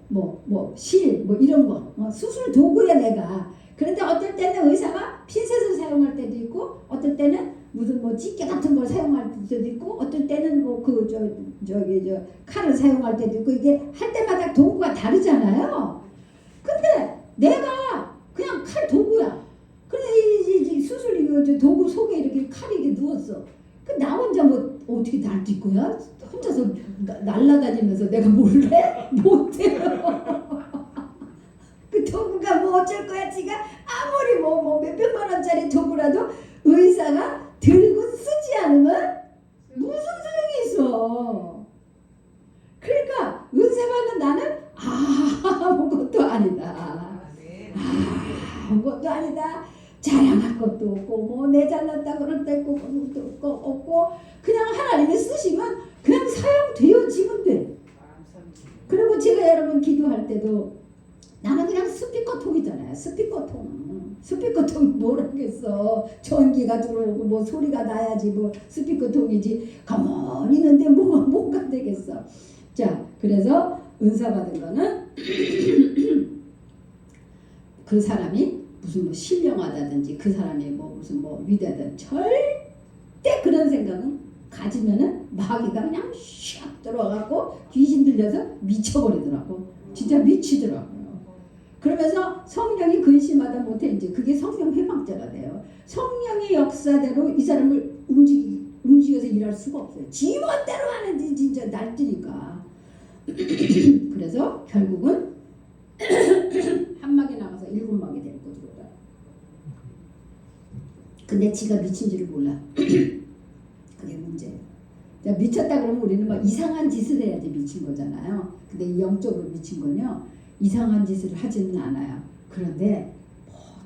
실, 이런 거, 수술 도구야 내가. 그런데 어떨 때는 의사가 핀셋을 사용할 때도 있고, 어떨 때는 무슨 집게 같은 걸 사용할 때도 있고, 어떨 때는 칼을 사용할 때도 있고, 이게 할 때마다 도구가 다르잖아요. 근데 내가 그냥 칼 도구야. 근데 이 수술 도구 속에 이렇게 칼이 이렇게 누웠어. 나 혼자 어떻게 날뛸 거야? 혼자서 날아다니면서 내가 몰래? 못해요. 그 도구가 어쩔 거야? 지가 아무리 몇백만 원짜리 도구라도 의사가 들고 쓰지 않으면 무슨 소용이 있어. 그러니까 은사받는 나는 아무것도 아니다. 아무것도 아니다. 자랑할 것도 없고 내 잘났다 그럴 때 없고 그냥 하나님이 쓰시면 그냥 사용되어지면 돼. 그리고 제가 여러분 기도할 때도 나는 그냥 스피커통이잖아요. 스피커통 뭘 하겠어. 전기가 들어오고 소리가 나야지 스피커통이지. 가만히 있는데 뭐가 되겠어. 자, 그래서 은사 받은 거는 그 사람이 무슨 신령하다든지 그 사람이 무슨 위대하든 절대 그런 생각은 가지면은 마귀가 그냥 샥 들어와갖고 귀신 들려서 미쳐버리더라고. 진짜 미치더라고요. 그러면서 성령이 근심하다 못해 이제 그게 성령 회방자가 돼요. 성령의 역사대로 이 사람을 움직여서 일할 수가 없어요. 지멋대로 하는지 진짜 날뛰니까. 그래서 결국은 한 막이 나가서 7막이 될 거죠. 근데 지가 미친 줄을 몰라. 그게 문제예요. 미쳤다 그러면 우리는 이상한 짓을 해야지 미친 거잖아요. 근데 이 영적으로 미친 건요, 이상한 짓을 하지는 않아요. 그런데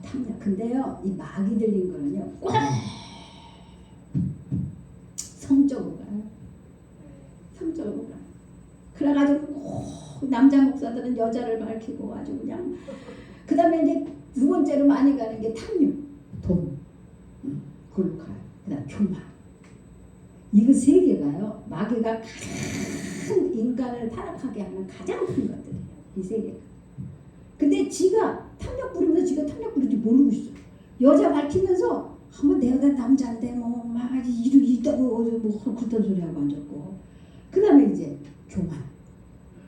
탐욕. 근데요, 이 막이 들린 거는요, 성적으로 가요. 성적으로 가요. 그래가지고 남자 목사들은 여자를 밝히고 아주 그냥. 그 다음에 이제 두 번째로 많이 가는 게 탐욕, 돈. 그걸로 가요. 그 다음 교만. 이거 세 개가요, 마귀가 가장 인간을 타락하게 하는 가장 큰 것들이에요. 이 세 개가. 근데 지가 탐욕 부리면서 지가 탐욕 부리는지 모르고 있어. 여자 밝히면서 한번 내가 남자인데 뭐막 이루 있다고 뭐 그딴 소리 하고 앉았고, 그 다음에 이제 교만.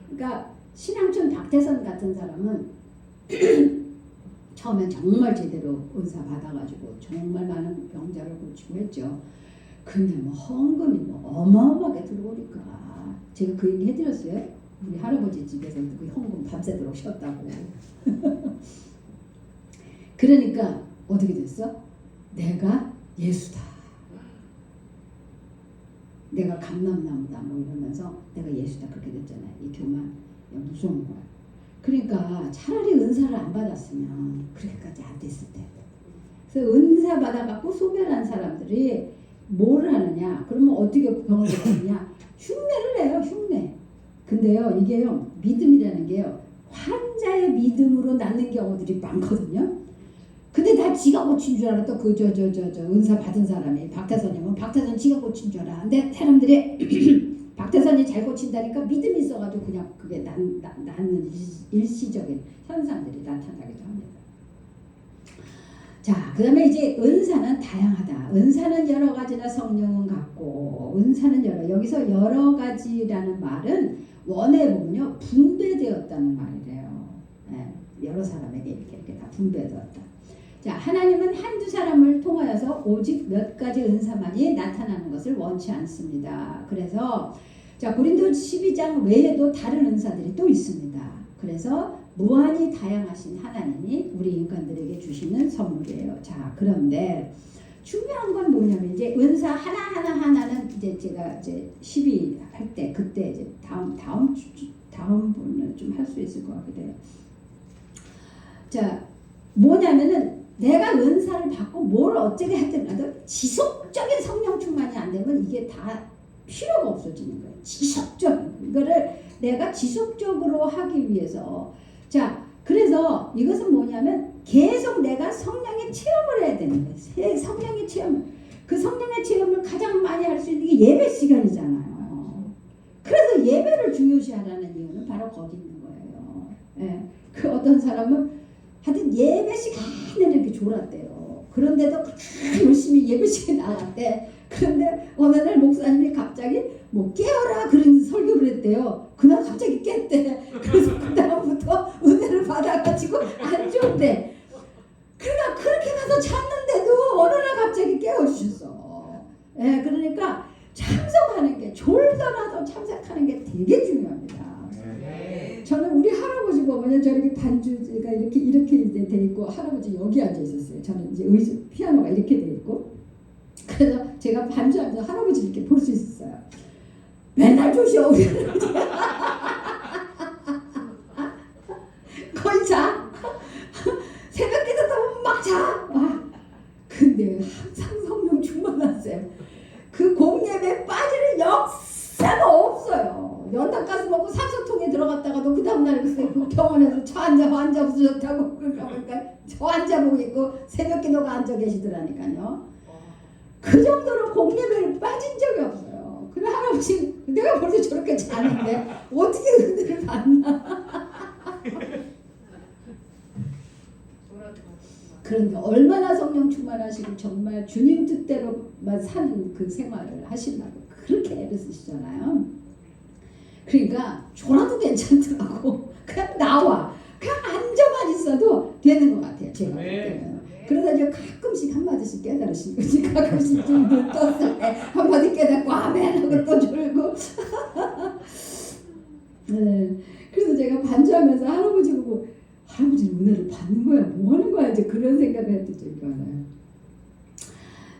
그러니까 신앙촌 박태선 같은 사람은 처음엔 정말 제대로 은사 받아가지고 정말 많은 병자를 고치고 했죠. 근데 뭐 헌금이 뭐 어마어마하게 들어오니까 제가 그 얘기 해드렸어요. 우리 할아버지 집에서 그 헌금 밤새도록 쉬었다고. 그러니까 어떻게 됐어? 내가 예수다. 내가 감람나무다 뭐 이러면서 내가 예수다 그렇게 됐잖아요. 이 교만 무서운 거야. 그러니까 차라리 은사를 안 받았으면 그렇게까지 안 됐을 때. 그래서 은사 받아갖고 소멸한 사람들이 뭐를 하느냐? 그러면 어떻게 병을 받느냐? 흉내를 내요, 흉내. 근데요, 이게요, 믿음이라는 게요, 환자의 믿음으로 낫는 경우들이 많거든요. 근데 다 지가 고친 줄 알아. 또 그 은사 받은 사람이 박태선이면 박태선 지가 고친 줄 알아. 근데 사람들이 박태선이 잘 고친다니까 믿음이 있어가지고 그냥 그게 낫는 일시적인 현상들이 나타나기도 합니다. 자, 그 다음에 이제 은사는 다양하다. 은사는 여러 가지나 성령은 같고, 은사는 여기서 여러 가지라는 말은 원에 보면요, 분배되었다는 말이래요. 네, 여러 사람에게 이렇게 다 분배되었다. 자, 하나님은 한두 사람을 통하여서 오직 몇 가지 은사만이 나타나는 것을 원치 않습니다. 그래서 자, 고린도 12장 외에도 다른 은사들이 또 있습니다. 그래서 무한히 다양하신 하나님이 우리 인간들에게 주시는 선물이에요. 자, 그런데 중요한 건 뭐냐면 이제 은사 하나는 이제 제가 이제 12 할 때 그때 이제 다음 분은 좀 할 수 있을 것 같기도 해요. 자, 뭐냐면은 내가 은사를 받고 뭘 어쩌게 하더라도 지속적인 성령 충만이 안 되면 이게 다 필요가 없어지는 거예요. 지속적인 이거를 내가 지속적으로 하기 위해서, 자, 그래서 이것은 뭐냐면 계속 내가 성령의 체험을 해야 되는 거예요. 성령의 체험. 그 성령의 체험을 가장 많이 할 수 있는 게 예배 시간이잖아요. 그래서 예배를 중요시하라는 이유는 바로 거기 있는 거예요. 예. 그 어떤 사람은 하여튼 예배 시간에 이렇게 졸았대요. 그런데도 열심히 예배 시간에 나갔대. 그런데 어느 날 목사님이 갑자기 뭐 깨어라 그런 설교를 했대요. 그날 갑자기 깼대. 그래서 그 다음부터 은혜를 받아가지고 안 좋대. 그러니까 그렇게 가서 잤는데도 어느 날 갑자기 깨워주셨어. 예, 그러니까 참석하는 게, 졸더라도 참석하는 게 되게 중요합니다. 저는 우리 할아버지 보면 저렇게 반주가 이렇게 이제 돼 있고, 할아버지 여기 앉아 있었어요. 저는 이제 피아노가 이렇게 돼 있고, 그래서 제가 반주하면서 할아버지 이렇게 볼 수 있었어요. 맨날 조셔. 거의 자. 새벽기도 너무 막 자. 근데 항상 성령 충만하세요. 그 공예배에 빠지는 역사가 없어요. 연탄가스 먹고 산소통에 들어갔다가도 그 다음날 그 병원에서 저 앉아 없어졌다고 그러니까 저 앉아보고 있고 새벽기도가 앉아 계시더라니까요. 그 정도로 공예배를 빠진 적이 없어요. 그래 할아버지 내가 벌써 저렇게 자는데 어떻게 은혜를 받나. 그런데 얼마나 성령 충만하시고 정말 주님 뜻대로만 사는 그 생활을 하시려고 그렇게 애를 쓰시잖아요. 그러니까 졸아도 괜찮더라고. 그냥 나와. 그냥 앉아만 있어도 되는 것 같아요. 제가 볼 때는. 그러다 이제 가끔씩 한마디씩 깨달으신 거지. 가끔씩 좀 눈 떴을 때 한마디 깨닫고 아멘 하고 또 졸고. 네. 그래서 제가 반주하면서 할아버지 보고 할아버지는 은혜를 받는 거야? 뭐 하는 거야? 이제 그런 생각을 했던 적이 많아요.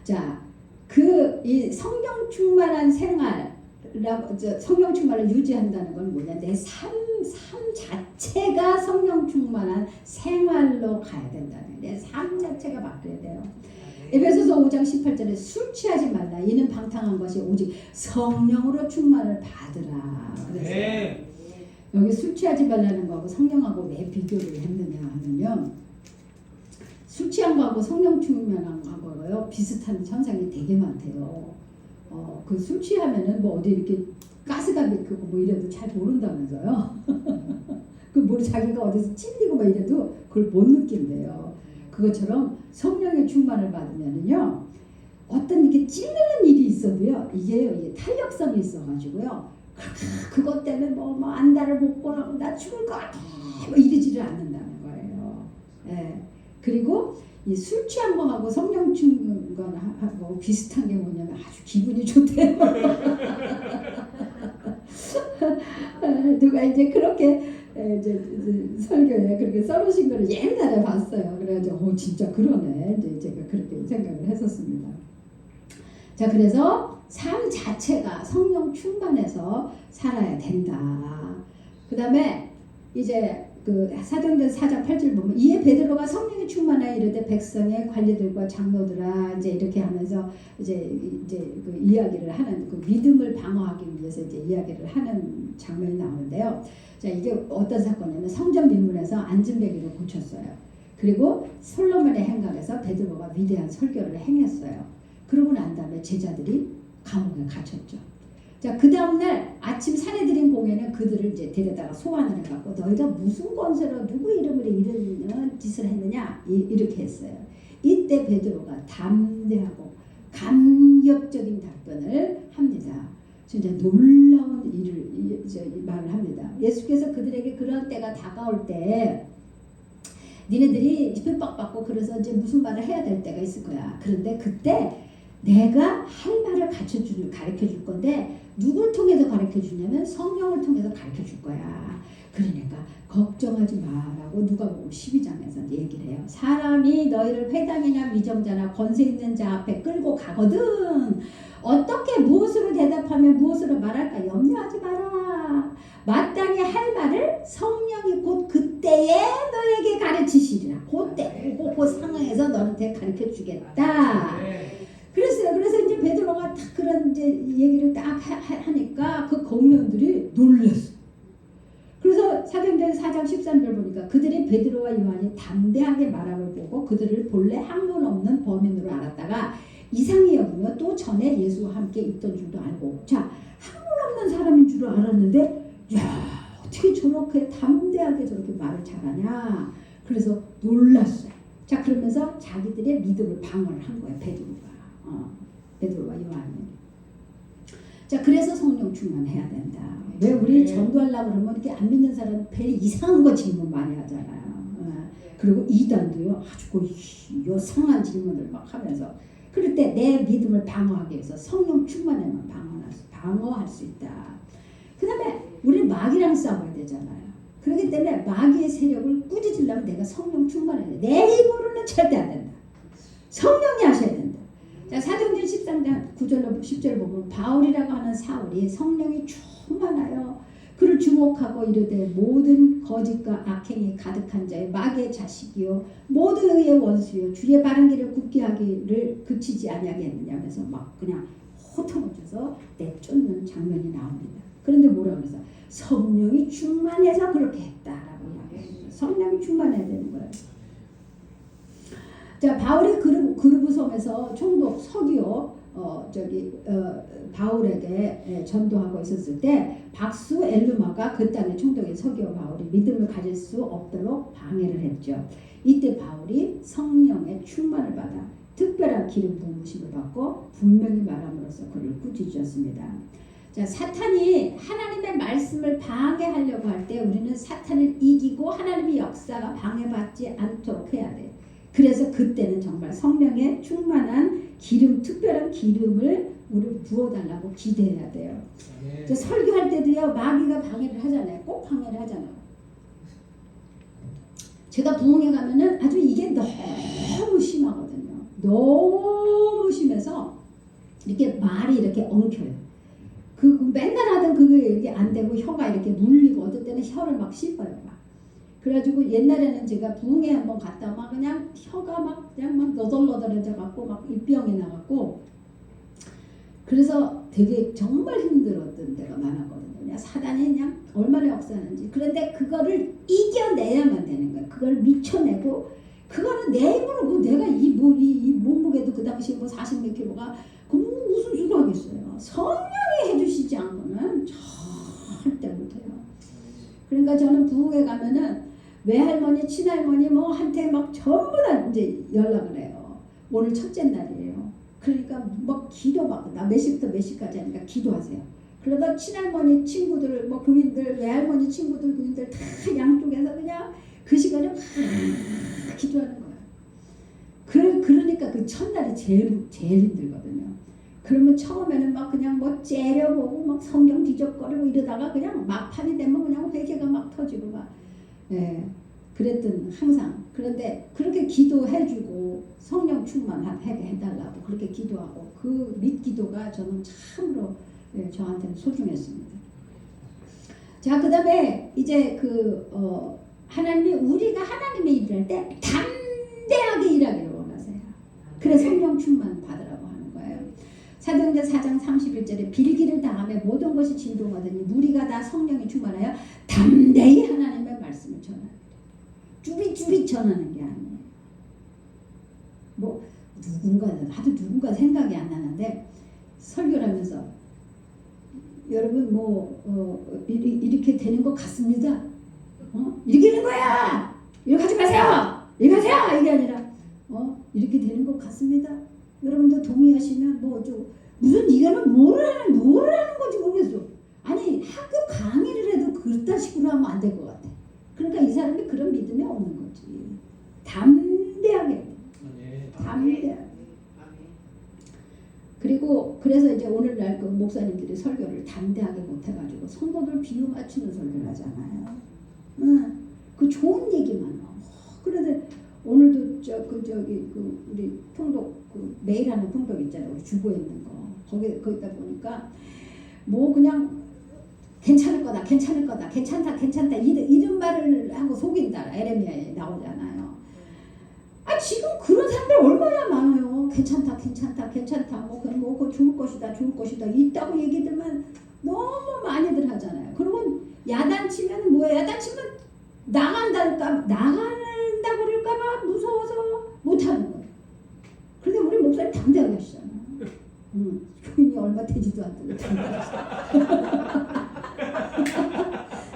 자, 이 성령 충만한 생활, 성령 충만을 유지한다는 건 뭐냐? 내 삶 자체가 성령 충만한 생활로 가야 된다는 거예요. 내 삶 자체가 바뀌어야 돼요. 에베소서 5장 18절에 술 취하지 말라. 이는 방탕한 것이 오직 성령으로 충만을 받으라. 그래서 여기 술 취하지 말라는 거하고 성령하고 왜 비교를 했느냐 하면요, 술 취한 거하고 성령 충만한 거하고요 비슷한 현상이 되게 많대요. 그 술 취하면은 뭐 어디 이렇게 가스가 맥히고 뭐 이래도 잘 모른다면서요. 그 뭐 자기가 어디서 찔리고 막 이래도 그걸 못 느낀대요. 그것처럼 성령의 충만을 받으면은요 어떤 이렇게 찔리는 일이 있어도요 이게 탄력성이 있어가지고요 그것 때문에 뭐 안달을 먹고 나 죽을 것 같아 뭐 이러지를 않는다는 거예요. 예. 그리고 이 술 취한 거하고 성령 충만하고 비슷한 게 뭐냐면 아주 기분이 좋대요. 누가 이제 그렇게 이제 설교에 그렇게 써놓으신 거를 옛날에 봤어요. 그래가지고 진짜 그러네. 이제 제가 그렇게 생각을 했었습니다. 자, 그래서 삶 자체가 성령 충만해서 살아야 된다. 그 다음에 이제 그 사도행전 4장 8절 보면 이에 베드로가 성령이 충만하여 이르되 백성의 관리들과 장로들아 이제 이렇게 하면서 이제 그 이야기를 하는 그 믿음을 방어하기 위해서 이제 이야기를 하는 장면이 나오는데요. 자, 이게 어떤 사건이냐면 성전 빈문에서 앉은배기를 고쳤어요. 그리고 솔로몬의 행각에서 베드로가 위대한 설교를 행했어요. 그러고 난 다음에 제자들이 감옥에 갇혔죠. 자, 그 다음날 아침 산에 들인 공회는 그들을 이제 데려다가 소환을 해갖고 너희가 무슨 권세로 누구 이름으로 이런 짓을 했느냐 이렇게 했어요. 이때 베드로가 담대하고 감격적인 답변을 합니다. 진짜 놀라운 일을 말을 합니다. 예수께서 그들에게 그런 때가 다가올 때 니네들이 핍박받고 그래서 이제 무슨 말을 해야 될 때가 있을 거야. 그런데 그때 내가 할 말을 가르쳐 줄 건데 누굴 통해서 가르쳐 주냐면 성령을 통해서 가르쳐 줄 거야. 그러니까 걱정하지 마라고 누가복음 12장에서 얘기를 해요. 사람이 너희를 회당이나 위정자나 권세 있는 자 앞에 끌고 가거든 어떻게 무엇으로 대답하며 무엇으로 말할까 염려하지 마라. 마땅히 할 말을 성령이 곧 그때에 너에게 가르치시리라. 그때 그 상황에서 너한테 가르쳐 주겠다. 그랬어요. 그래서 이제 베드로가 딱 그런 이제 얘기를 딱 하니까 그 공회원들이 놀랐어. 그래서 사도행전 4장 13절 보니까 그들이 베드로와 요한이 담대하게 말함을 보고 그들을 본래 학문 없는 범인으로 알았다가 이상히 여기며 또 전에 예수와 함께 있던 줄도 알고 자 학문 없는 사람인 줄 알았는데 야 어떻게 저렇게 담대하게 저렇게 말을 잘하냐. 그래서 놀랐어요. 자 그러면서 자기들의 믿음을 방어를 한 거예요. 베드로와 요한이. 자 그래서 성령 충만해야 된다. 왜 우리 전도하려고 그러면 이렇게 안 믿는 사람 별 이상한 거 질문 많이 하잖아요. 그리고 이단도요 아주 요상한 질문을 막 하면서 그럴 때 내 믿음을 방어하기 위해서 성령 충만해만 방어할 수 있다. 그 다음에 우리 마귀랑 싸워야 되잖아요. 그렇기 때문에 마귀의 세력을 꾸짖으려면 내가 성령 충만해야 돼. 내 힘으로는 절대 안 된다. 성령이 하셔야 된다. 자, 사도행전 13장 9절로 10절 보면 바울이라고 하는 사울이 성령이 충만하여 그를 주목하고 이르되 모든 거짓과 악행이 가득한 자의 마귀의 자식이요 모든 의의 원수요 주의 바른 길을 굳게 하기를 그치지 아니하겠느냐 하면서 막 그냥 호통을 쳐서 내쫓는 장면이 나옵니다. 그런데 뭐라 그래서 성령이 충만해서 그렇게 했다라고 이야기합니다. 성령이 충만해야 되는 거예요. 자, 바울이 그르브 섬에서 총독 서기오 바울에게 전도하고 있었을 때 박수 엘루마가 그 땅의 총독인 서기오 바울이 믿음을 가질 수 없도록 방해를 했죠. 이때 바울이 성령의 충만을 받아 특별한 기름 부으심을 받고 분명히 말함으로써 그를 꾸짖었습니다. 자, 사탄이 하나님의 말씀을 방해하려고 할 때 우리는 사탄을 이기고 하나님의 역사가 방해받지 않도록 해야 돼요. 그래서 그때는 정말 성령의 충만한 기름, 특별한 기름을 우리 부어달라고 기대해야 돼요. 네. 설교할 때도요 마귀가 방해를 하잖아요. 꼭 방해를 하잖아요. 제가 부흥회 가면은 아주 이게 너무 심하거든요. 너무 심해서 이렇게 말이 이렇게 엉켜요. 그 맨날 하던 그게 이게 안 되고 혀가 이렇게 물리고 어떨 때는 혀를 막 씹어요. 그래가지고 옛날에는 제가 부흥회 한번 갔다 막 그냥 혀가 막 그냥 막 너덜너덜해져 갖고 막 입병이 나갖고 그래서 되게 정말 힘들었던 때가 많았거든요. 그냥 사단이 그냥 얼마나 역사하는지. 그런데 그거를 이겨내야만 되는 거예요. 그걸 미쳐내고 그거는 내 힘으로 내가 이 몸무게도 그 당시 뭐 40몇 킬로가 그 무슨 수로 하겠어요. 성령이 해주시지 않고는 절대 못해요. 그러니까 저는 부흥회 가면은 외할머니, 친할머니 뭐 한테 막 전부 다 이제 연락을 해요. 오늘 첫째 날이에요. 그러니까 막 기도받고 나 몇 시부터 몇 시까지 하니까 기도하세요. 그러다 친할머니 친구들 뭐 교인들 외할머니 친구들 교인들 다 양쪽에서 그냥 그 시간에 막 기도하는 거예요. 그러니까 그 첫날이 제일 힘들거든요. 그러면 처음에는 막 그냥 뭐 째려보고 막 성경 뒤적거리고 이러다가 그냥 막판이 되면 그냥 회개가 막 터지고 막 예, 그랬던 항상. 그런데 그렇게 기도해주고 성령 충만하게 해달라고 그렇게 기도하고 그 밑기도가 저는 참으로 예, 저한테는 소중했습니다. 자, 그 다음에 이제 하나님이 우리가 하나님의 일을 할 때 담대하게 일하기를 원하세요. 그래서 성령 충만 받으라고 하는 거예요. 사도행전 4장 31절에 빌기를 당하며 모든 것이 진동하더니 무리가 다 성령이 충만하여 담대히 하나님의 말씀을 전하는 쭈비쭈비 전하는 게 아니에요. 뭐 누군가 생각이 안 나는데 설교를 하면서 여러분 이렇게 되는 것 같습니다. 이렇게 되는 거야. 이렇게 하지 마세요. 이렇게 하세요. 이게 아니라 이렇게 되는 것 같습니다. 여러분도 동의하시면 무슨 이거는 뭐를 하는 거지 모르겠어. 아니 학교 강의를 해도 그딴 식으로 하면 안 될 것 같아. 그러니까 이 사람이 그런 믿음이 없는 거지. 담대하게. 담대하게. 그리고 그래서 이제 오늘날 그 목사님들이 설교를 담대하게 못해가지고 성도들 비유 맞추는 설교를 하잖아요. 그 좋은 얘기만. 그런데 오늘도 우리 통독 매일 하는 통독 있잖아요. 우리 주보에 있는 거. 거기다 보니까 뭐 그냥 괜찮을 거다, 괜찮다 이런 말을 하고 속인다. 에레미야에 나오잖아요. 지금 그런 사람들 얼마나 많아요. 괜찮다 뭐 좋을 것이다 있다고 얘기들만 너무 많이들 하잖아요. 그러면 야단치면 뭐야? 야단치면 나간다고 그럴까봐 무서워서 못하는 거예요. 그런데 우리 목사님 담대하게 하시잖아요. 교인이 얼마 되지도 않던데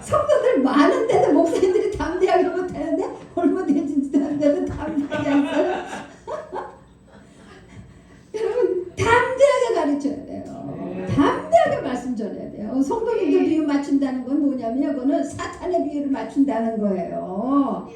성도들 많은데도 목사님들이 담대하게 못하는데 얼마 되지도 않는데도 담대하게 하세요. 여러분 담대하게 가르쳐야 돼요. 담대하게 말씀 전해야 돼요. 성도님들 비유 맞춘다는 건 뭐냐면 그거는 사탄의 비유를 맞춘다는 거예요.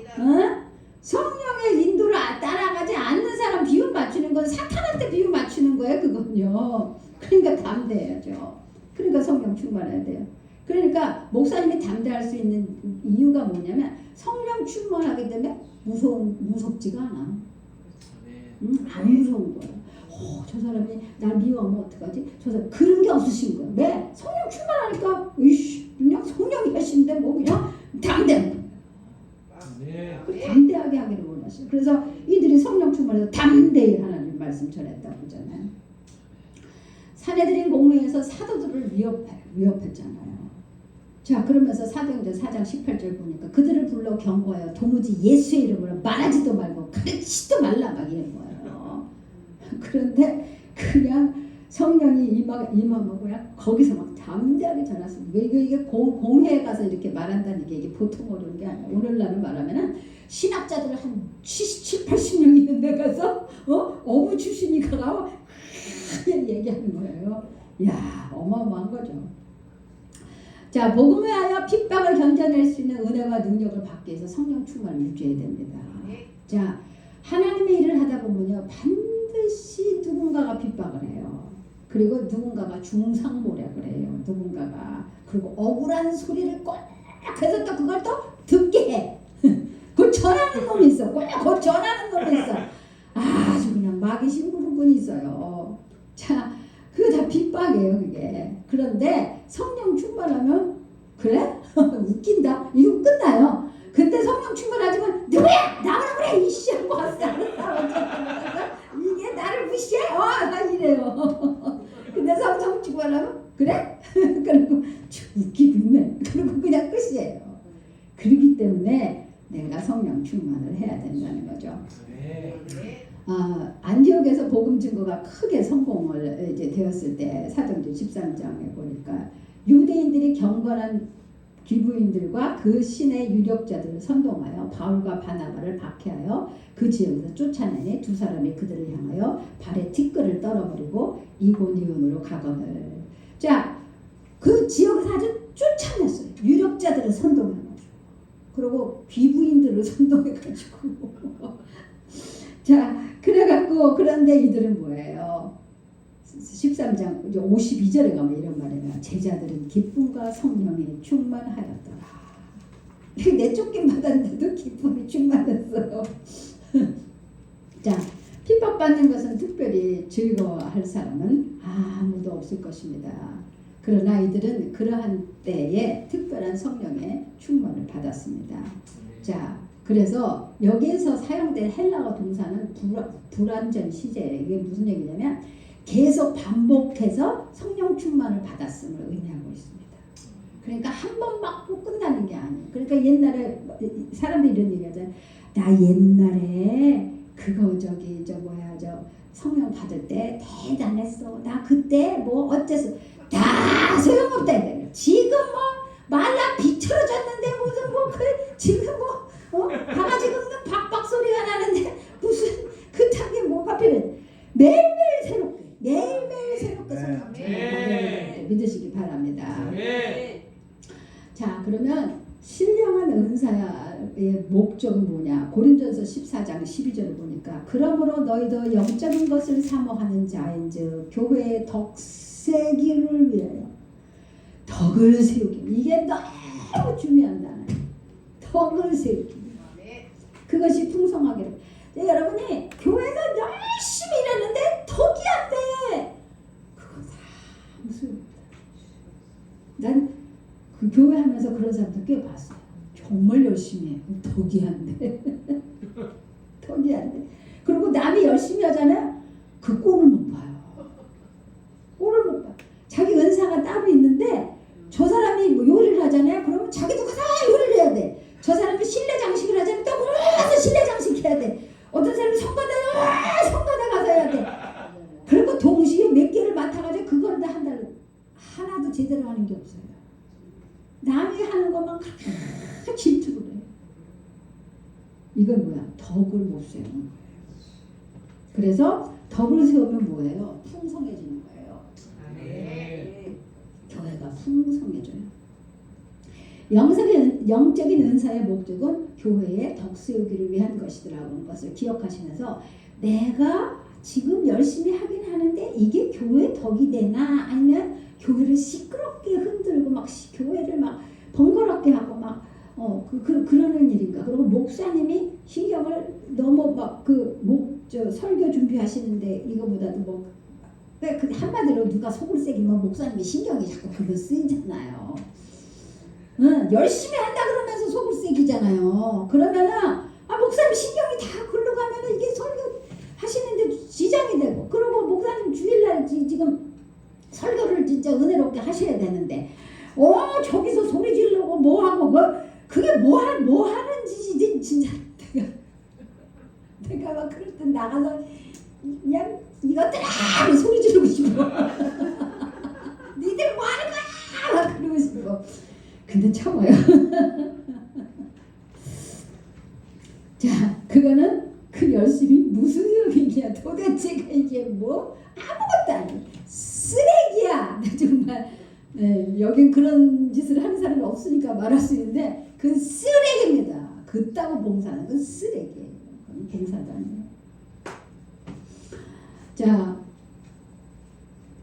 성령의 인도를 따라가지 않는 사람 비유 맞추는 건 사탄한테 비유 맞추는 거예요. 그건요. 그러니까 담대해야죠. 그러니까 성령 충만해야 돼요. 그러니까 목사님이 담대할 수 있는 이유가 뭐냐면 성령 충만하기 때문에 무섭지가 않아. 안 무서운 거예요. 저 사람이 날 미워하면 어떡하지? 저 사람 그런 게 없으신 거예요. 왜? 성령 충만하니까 그냥 성령이 하시는데 뭐 그냥 담대한 거예요. 담대하게 하기를 원하시죠. 그래서 이들이 성령 충만해서 담대히 하나님 말씀 전했다고 하잖아요. 사내들인 공회에서 사도들을 위협했잖아요. 자, 그러면서 사도행전 4장 18절 보니까 그들을 불러 경고하여 도무지 예수의 이름으로 말하지도 말고 가르치지도 말라 막 이런 거예요. 그런데 그냥 성령이 임하고 그냥 거기서 막 담대하게 전했습니다. 이게 공회에 가서 이렇게 말한다는 게 이게 보통 어려운 게 아니에요. 오늘날은 말하면은 신학자들 한 70, 80명 있는 데 가서 어부 출신이 가서 얘기하는 거예요. 이야, 어마어마한 거죠. 자, 복음에 하여 핍박을 견뎌낼 수 있는 은혜와 능력을 받기 위해서 성령 충만을 유지해야 됩니다. 자, 하나님의 일을 하다 보면요 반드시 누군가가 핍박을 해요. 그리고 누군가가 중상모략을 해요. 누군가가. 그리고 억울한 소리를 꼭 해서 또 그걸 또 듣게 해. 그걸 전하는 놈이 있어. 꼭 전하는 놈이 있어. 아주 그냥 마귀신 분이 있어요. 자, 그거 다 핍박이에요, 그게. 그런데 성령 충만하면 그래? 웃긴다. 이거 끝나요. 근데 성령 충만하지만 누구야? 나오라 그래 이씨 하고 왔어. 이게 나를 무시해? 나 이래요. 근데 성령 충만하면 그래? 그리고 웃기고 있네. 그리고 그냥 끝이에요. 그렇기 때문에 내가 성령 충만을 해야 된다는 거죠. 안디옥에서 복음 증거가 크게 성공을 이제 되었을 때 사도행전 13장에 보니까 유대인들이 경건한 귀부인들과 그 신의 유력자들을 선동하여 바울과 바나바를 박해하여 그 지역에서 쫓아내니 두 사람이 그들을 향하여 발에 티끌을 떨어버리고 이고니온으로 가거늘. 자, 그 지역에서 아주 쫓아냈어요. 유력자들을 선동해가지고, 그리고 귀부인들을 선동해가지고. 자, 그래갖고 그런데 이들은 뭐예요? 13장 52절에 가면 이런 말이에요. 제자들은 기쁨과 성령에 충만하였더라. 내쫓김 받았는데도 기쁨이 충만했어요. 자, 핍박받는 것은 특별히 즐거워할 사람은 아무도 없을 것입니다. 그러나 이들은 그러한 때에 특별한 성령의 충만을 받았습니다. 자, 그래서 여기에서 사용된 헬라어 동사는 불완전 시제. 이게 무슨 얘기냐면 계속 반복해서 성령 충만을 받았음을 의미하고 있습니다. 그러니까 한 번 맞고 끝나는 게 아니에요. 그러니까 옛날에 사람들이 이런 얘기 하잖아요. 나 옛날에 그거 저 성령 받을 때 대단했어. 나 그때 뭐 어째서. 다 소용없다 이거예요. 지금 뭐 말라 비틀어졌는데 무슨 뭐 지금 뭐 바가지 긁는 박박 소리가 나는데 무슨 그딴 게 뭐가 필요해. 매일매일 새롭게 성령 믿으시기 바랍니다. 자, 그러면 신령한 은사의 목적은 뭐냐? 고린도전서 14장 12절을 보니까 그러므로 너희도 영적인 것을 사모하는 자인즉 교회의 덕세기를 위하여 덕을 세우기. 이게 너무 중요한 단어예요. 덕을 세우기. 그것이 풍성하기를. 여러분이 교회가 열심히 일하는데 덕이 안 돼. 그건 아무 소용없다. 난 그 교회 하면서 그런 사람들 꽤 봤어요. 정말 열심히 해. 덕이 안 돼. 덕이 안 돼. 그리고 남이 열심히 하잖아요. 그 꼴을 못 봐요. 꼴을 못 봐. 자기 은사가 따로 있는데 저 사람이 뭐 요리를 하잖아요. 그러면 자기도 다 요리를 해야 돼. 저 사람이 실내 장식을 하잖아요. 또 가서 실내 장식 해야 돼. 어떤 사람이 성가대 가서 해야 돼. 그리고 동시에 몇 개를 맡아가지고 그거를 다 한다고 하나도 제대로 하는 게 없어요. 남이 하는 것만 질투를 해. 이건 뭐야? 덕을 못 세우는 거예요. 그래서 덕을 세우면 뭐예요? 풍성해지는 거예요. 교회가 풍성해져요. 영적인 은사의 목적은 교회의 덕 세우기를 위한 것이라는 것을 기억하시면서 내가 지금 열심히 하긴 하는데 이게 교회 덕이 되나 아니면 교회를 시끄럽게 흔들고 막 교회를 막 번거롭게 하고 막 그러는 일인가. 그리고 목사님이 신경을 너무 막 설교 준비하시는데 이거보다도 뭐 그 한마디로 누가 속을 새기면 목사님이 신경이 자꾸 그거 쓰이잖아요. 열심히 한다 그러면서 속을 새기잖아요. 그러면은 목사님 신경이 다 글로 가면은 이게 설교 하시는데 지장이 되고, 그리고 목사님 주일날 지금 설교를 진짜 은혜롭게 하셔야 되는데 저기서 소리 지르고 뭐하고 그게 뭐 하는 짓이지 진짜. 내가 막 그럴 때 나가서 그냥 이것들아 소리 지르고 싶어. 니들 뭐 하는 거야 막 그러고 싶어. 근데 참아요. 자, 그거는 그 열심히 무슨 의미냐. 도대체가 이게 뭐 아무것도 아니야. 쓰레기야. 정말. 여긴 그런 짓을 하는 사람이 없으니까 말할 수 있는데 그 쓰레기입니다. 그따구 봉사는 건 쓰레기예요. 그건 봉사도 아니에요. 자,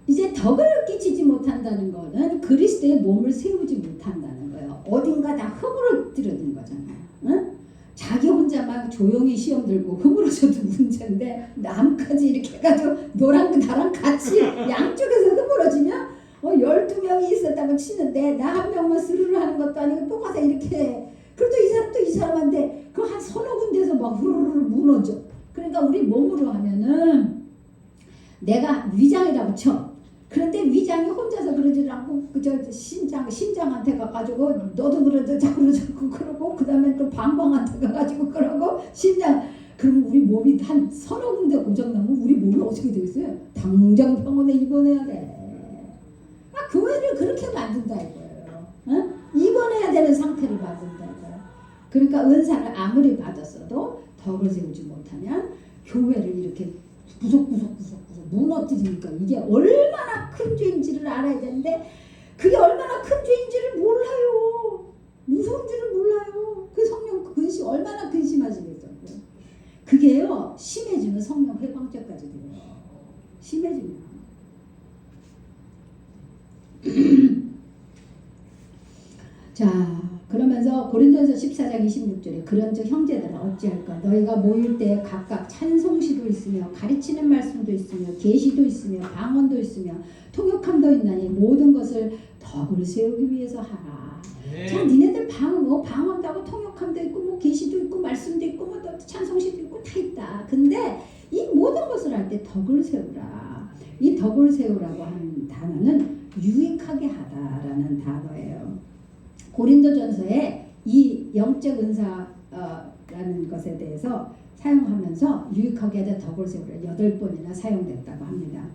이제 덕을 끼치지 못한다는 거는 그리스도의 몸을 세우지 못한다는 거예요. 어딘가 다 흐물어뜨려진 거잖아요. 응? 자기 혼자만 조용히 시험 들고 흐물어져도 문제인데 남까지 이렇게 해가지고 너랑 나랑 같이 양쪽에서 흐물어지면 12명이 있었다고 치는데 나 한 명만 스르르 하는 것도 아니고 또 가서 이렇게 해. 그래도 이 사람 또 이 사람한테 그 한 서너 군데서 막 후루루 무너져. 그러니까 우리 몸으로 하면은 내가 위장이라고 쳐. 그런데 위장이 혼자서 그러지 않고 심장한테 가가지고 너도 그러자 그러고 그 다음에 또 방광한테 가가지고 그러고 심장. 그럼 우리 몸이 한 서너 군데 고장나면 우리 몸이 어떻게 되겠어요? 당장 병원에 입원해야 돼. 교회를 그렇게 만든다 이거예요. 응? 입원해야 되는 상태를 받는다고요. 그러니까 은사를 아무리 받았어도 덕을 세우지 못하면 교회를 이렇게 구석구석 무너뜨리니까 이게 얼마나 큰 죄인지를 알아야 되는데 그게 얼마나 큰 죄인지를 몰라요. 무서운 줄을 몰라요. 그 성령 근심 얼마나 근심하시겠어요. 그게요 심해지면 성령 회방죄까지 돼요. 심해지면 자 그러면서 고린도전서 14장 26절에 그런즉 형제들아 어찌할까 너희가 모일 때 각각 찬송시도 있으며 가르치는 말씀도 있으며 계시도 있으며 방언도 있으며 통역함도 있나니 모든 것을 덕을 세우기 위해서 하라. 네. 자 니네들 방언도 하고 통역함도 있고 뭐 계시도 있고 말씀도 있고 뭐 찬송시도 있고 다 있다. 근데 이 모든 것을 할 때 덕을 세우라. 이 덕을 세우라고 하는 단어는 유익하게 하다라는 단어예요. 고린도전서에 이 영적 은사라는 것에 대해서 사용하면서 유익하게 하다 덕을 세우라 8번이나 사용됐다고 합니다.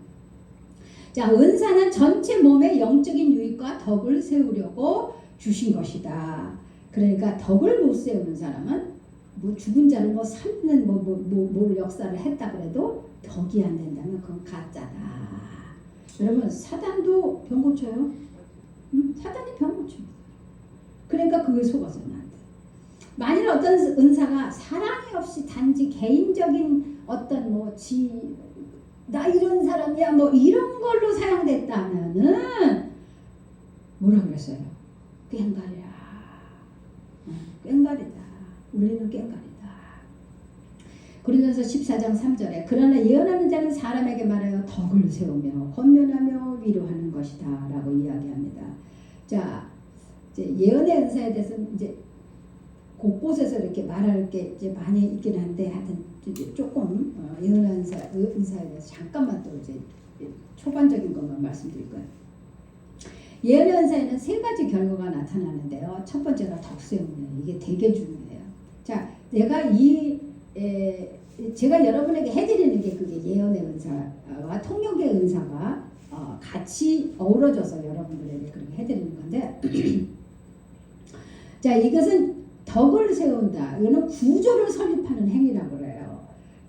자, 은사는 전체 몸의 영적인 유익과 덕을 세우려고 주신 것이다. 그러니까 덕을 못 세우는 사람은 뭐 죽은 자를 뭐 살리는 뭘 역사를 했다 그래도 덕이 안 된다면 그건 가짜다. 여러분 사단도 병 고쳐요. 사단이 병 고쳐요. 그러니까 그걸 속아서는 안 돼. 만일 어떤 은사가 사랑이 없이 단지 개인적인 어떤 나 이런 사람이야 뭐 이런 걸로 사용됐다면은 뭐라 그랬어요? 꽹과리야. 꽹과리다. 우리는 꽹과리다. 고린도전서 14장 3절에 그러나 예언하는 자는 사람에게 말하여 덕을 세우며 권면하며 위로하는 것이다 라고 이야기합니다. 자 이제 예언의 은사에 대해서는 이제 곳곳에서 이렇게 말할 게 이제 많이 있긴 한데 하여튼 이제 조금 예언의 은사에 대해서 잠깐만 또 이제 초반적인 것만 말씀드릴 거예요. 예언의 은사에는 3가지 결과가 나타나는데요. 첫 번째가 덕 세움이에요. 이게 되게 중요해요. 자, 제가 여러분에게 해드리는 게 그게 예언의 은사와 통역의 은사가 같이 어우러져서 여러분들에게 그렇게 해드리는 건데 자 이것은 덕을 세운다. 이거는 구조를 설립하는 행위라고 그래요.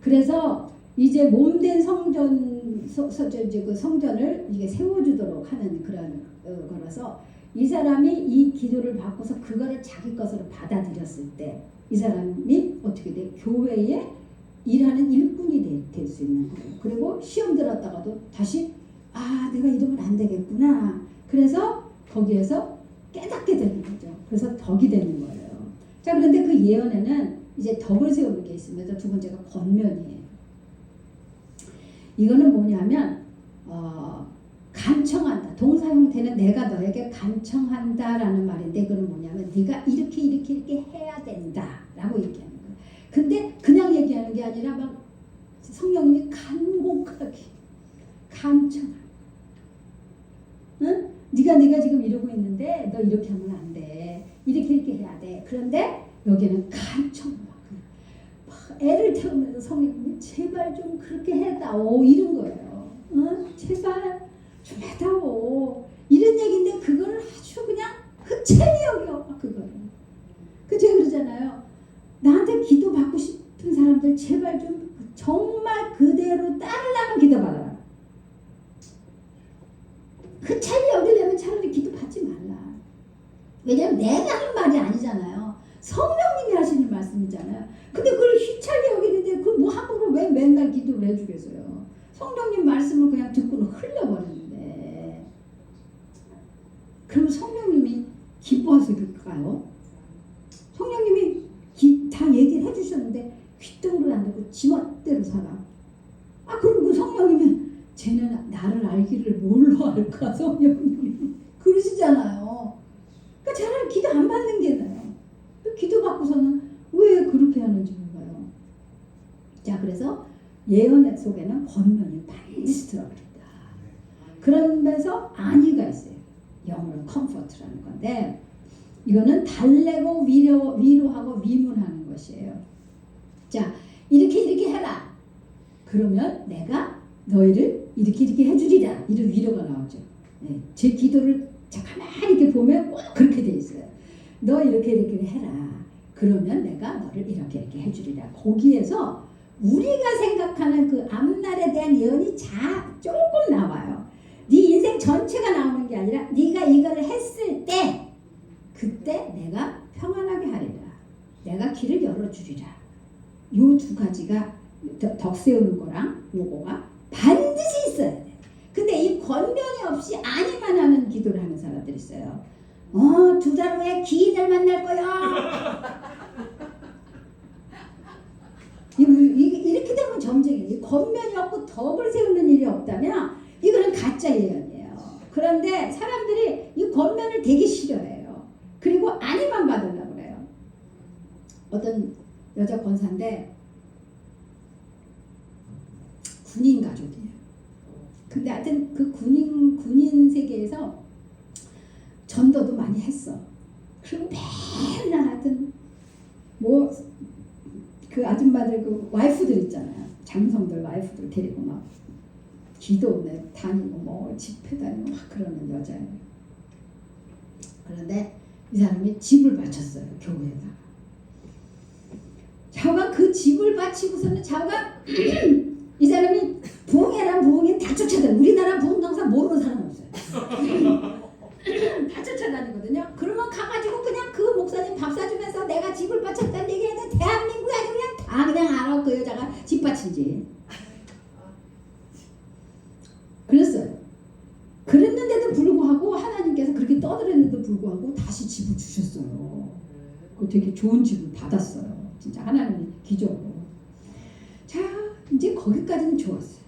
그래서 이제 몸된 그 성전을 이게 세워주도록 하는 그런 거라서 이 사람이 이 기도를 받고서 그거를 자기 것으로 받아들였을 때 이 사람이 어떻게 돼? 교회에 일하는 일꾼이 될 수 있는 거예요. 그리고 시험 들었다가도 다시 내가 이러면 안 되겠구나. 그래서 거기에서 깨닫게 되는 거죠. 그래서 덕이 되는 거예요. 자, 그런데 그 예언에는 이제 덕을 세우는 게 있습니다. 두 번째가 권면이에요. 이거는 뭐냐면 간청한다. 동사 형태는 내가 너에게 간청한다라는 말인데 그건 뭐냐면 네가 이렇게 해야 된다라고 얘기하는 거예요. 근데 그냥 얘기하는 게 아니라 막 성령님이 간곡하게 간청하는 응? 네가 지금 이러고 있는데 너 이렇게 하면 안 돼. 이렇게 해야 돼. 그런데 여기는 간청을 막 애를 태우면서 성령님이 제발 좀 그렇게 해다오 이런 거예요. 응? 제발 좀 해다오 이런 얘기인데 그거를 아주 그냥 흑채미 여겨 그거를. 제가 그러잖아요. 나한테 기도 받고 싶은 사람들 제발 좀 정말 그대로 따르려면 기도 받아라. 그 차이 여기려면 차라리 기도 받지 말라. 왜냐면 내가 하는 말이 아니잖아요. 성령님이 하시는 말씀이잖아요. 근데 그걸 휘찰리 여기는데 그걸 뭐 함부로 왜 맨날 기도를 해주겠어요. 성령님 말씀을 그냥 듣고는 흘려버리는데 그럼 성령님이 기뻐하실까요? 성령님이 다 얘기를 해주셨는데 귓등으로 안 되고 지멋대로 살아. 그럼 그 성령님이 쟤는 나를 알기를 뭘로 알까 성령님이 그러시잖아요. 그러니까 차라리 기도 안 받는 게 나아요. 기도 받고서는 왜 그렇게 하는지 몰라요. 자, 그래서 예언 속에는 권면이 반드시 들어갑니다. 그러면서 안위가 있어요. 영어로 컴포트라는 건데 이거는 달래고 위로하고 위문하는 것이에요. 자, 이렇게 해라. 그러면 내가 너희를 이렇게 해주리라. 이런 위로가 나오죠. 네, 제 기도를 가만히 이렇게 보면 꼭 그렇게 돼 있어요. 너 이렇게 해라. 그러면 내가 너를 이렇게 해주리라. 거기에서 우리가 생각하는 그 앞날에 대한 예언이 조금 나와요. 네 인생 전체가 나오는 게 아니라 네가 이거를 했을 때 그때 내가 평안하게 하리라. 내가 길을 열어주리라. 요 두 가지가 덕 세우는 거랑 요거가 반드시 있어야 돼. 근데 이 권면이 없이 아니만 하는 기도를 하는 사람들이 있어요. 2달 후에 기인을 만날 거야. 이렇게 되면 점쟁이에요. 권면이 없고 덕을 세우는 일이 없다면 이거는 가짜 예언이에요. 그런데 사람들이 이 권면을 되게 싫어해요. 그리고 아니만 받으려고 그래요. 어떤 여자 권사인데 군인 가족이에요. 근데 하여튼 그 군인 세계에서 전도도 많이 했어. 그리고 맨날 하여튼 뭐 그 아줌마들 그 와이프들 있잖아요. 장성들 와이프들 데리고 막 기도원에 다니고 뭐 집회 다니고 막 그러는 여자예요. 그런데 이 사람이 집을 바쳤어요. 교회에다가. 자가 그 집을 바치고서는 자가 이 사람이 부흥회란 부흥회 다 쫓아다녀. 우리나라 부흥강사 모르는 사람 없어요. 다 쫓아다니거든요. 그러면 가가지고 그냥 그 목사님 밥 사주면서 내가 집을 바쳤다는 얘기해도 대한민국에 아주 그냥 다 그냥 알아. 그 여자가 집 바친지. 그랬어요. 그랬는데도 불구하고 하나님께서 그렇게 떠들었는데도 불구하고 다시 집을 주셨어요. 그 되게 좋은 집을 받았어요. 진짜 하나님이 기적으로. 자, 이제 거기까지는 좋았어요.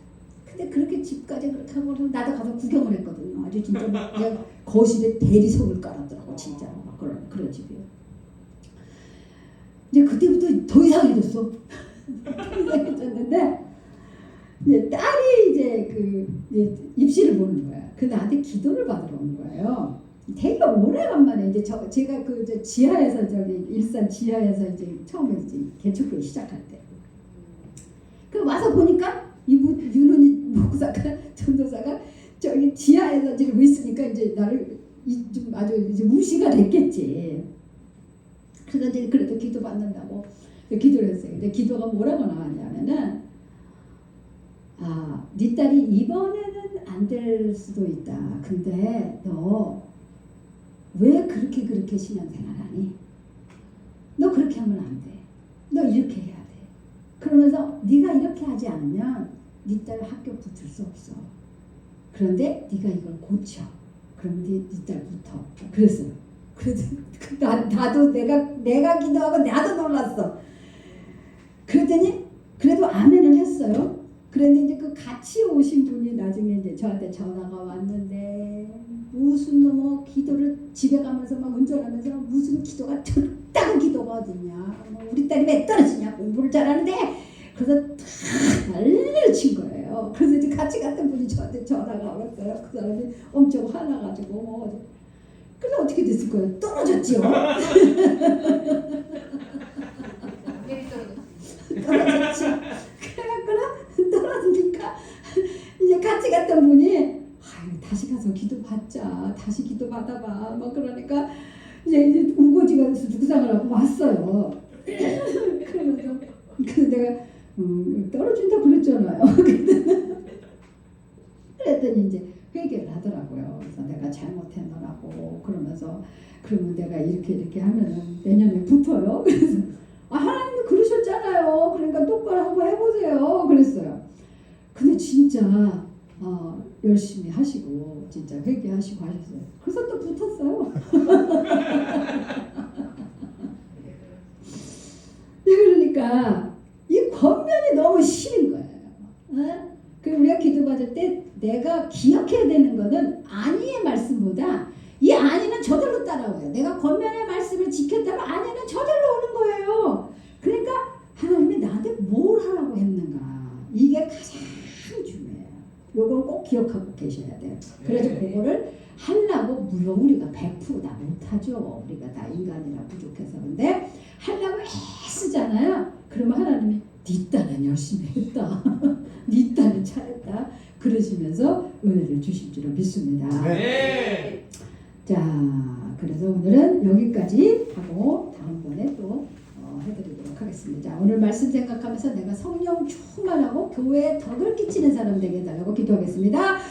근데 그렇게 집까지 그렇게 하고 나도 가서 구경을 했거든요. 아주 진짜 막 거실에 대리석을 깔았더라고. 진짜 막 그런 집이에요. 이제 그때부터 더 이상해졌어. 더 이상해졌는데 이제 딸이 이제 입시를 보는 거야. 그 나한테 기도를 받으러 온 거예요. 되게 오래간만에 이제 제가 그 지하에서 일산 지하에서 이제 처음에 이제 개척교회 시작할 때. 그 와서 보니까 윤은희 목사가 전도사가 저기 지하에서 지금 있으니까 이제 나를 좀 아주 이제 무시가 됐겠지. 그래서 이제 그래도 기도 받는다고 기도를 했어요. 근데 기도가 뭐라고 나왔냐면은 네 딸이 이번에는 안 될 수도 있다. 근데 너 왜 그렇게 신앙생활하니? 너 그렇게 하면 안 돼. 너 이렇게 해야 돼. 그러면서 네가 이렇게 하지 않으면 네 딸 학교 붙을 수 없어. 그런데 네가 이걸 고쳐. 그럼 네 딸 붙어. 그랬어요. 그래도 나도 내가 기도하고 나도 놀랐어. 그랬더니 그래도 아멘을 했어요. 그런데 이제 그 같이 오신 분이 나중에 이제 저한테 전화가 왔는데 무슨 뭐 기도를 집에 가면서 막 운전하면서 무슨 기도가 적다고 기도가 어딨냐. 우리 딸이 왜 떨어지냐. 공부를 잘하는데. 그래서 다 난리를 친 거예요. 그래서 이제 같이 갔던 분이 저한테 전화가 왔어요. 그 사람이 엄청 화나가지고 뭐. 그래서 어떻게 됐을 거예요? 떨어졌죠. 떨어졌지. 그래갖고는 떨어지니까 이제 같이 갔던 분이 다시 가서 기도 받자. 다시 기도 받아봐. 막 그러니까 이제 우거지가 묵상을 하고 왔어요. 그러면서 그래서 내가 떨어진다 그랬잖아요. 그랬더니 이제 회개를 하더라고요. 그래서 내가 잘못했노라고 그러면서 그러면 내가 이렇게 하면은 내년에 붙어요. 그래서 하나님이 그러셨잖아요. 그러니까 똑바로 한번 해보세요. 그랬어요. 근데 진짜 열심히 하시고 진짜 회개하시고 하셨어요. 그래서 또 붙었어요. 그러니까 이 권면이 너무 싫은 거예요. 그리고 우리가 기도받을 때 내가 기억해야 되는 거는 안위의 말씀보다 이 안위는 저절로 따라와요. 내가 권면의 말씀을 지켰다면 안위는 저절로 오는 거예요. 그러니까 하나님이 나한테 뭘 하라고 했는가. 이게 가장 중요해요. 요걸 꼭 기억하고 계셔야 돼요. 그래서 그거를 하려고 물론 우리가 100% 다 못하죠. 우리가 다 인간이라 부족해서. 근데 하려고 애쓰잖아요. 그러면 하나님이 네 딸은 열심히 했다. 네 딸은 잘했다. 그러시면서 은혜를 주실 줄로 믿습니다. 네. 자, 그래서 오늘은 여기까지 하고 다음번에 또 해드리도록 하겠습니다. 자, 오늘 말씀 생각하면서 내가 성령 충만하고 교회에 덕을 끼치는 사람 되게 해달라고 기도하겠습니다.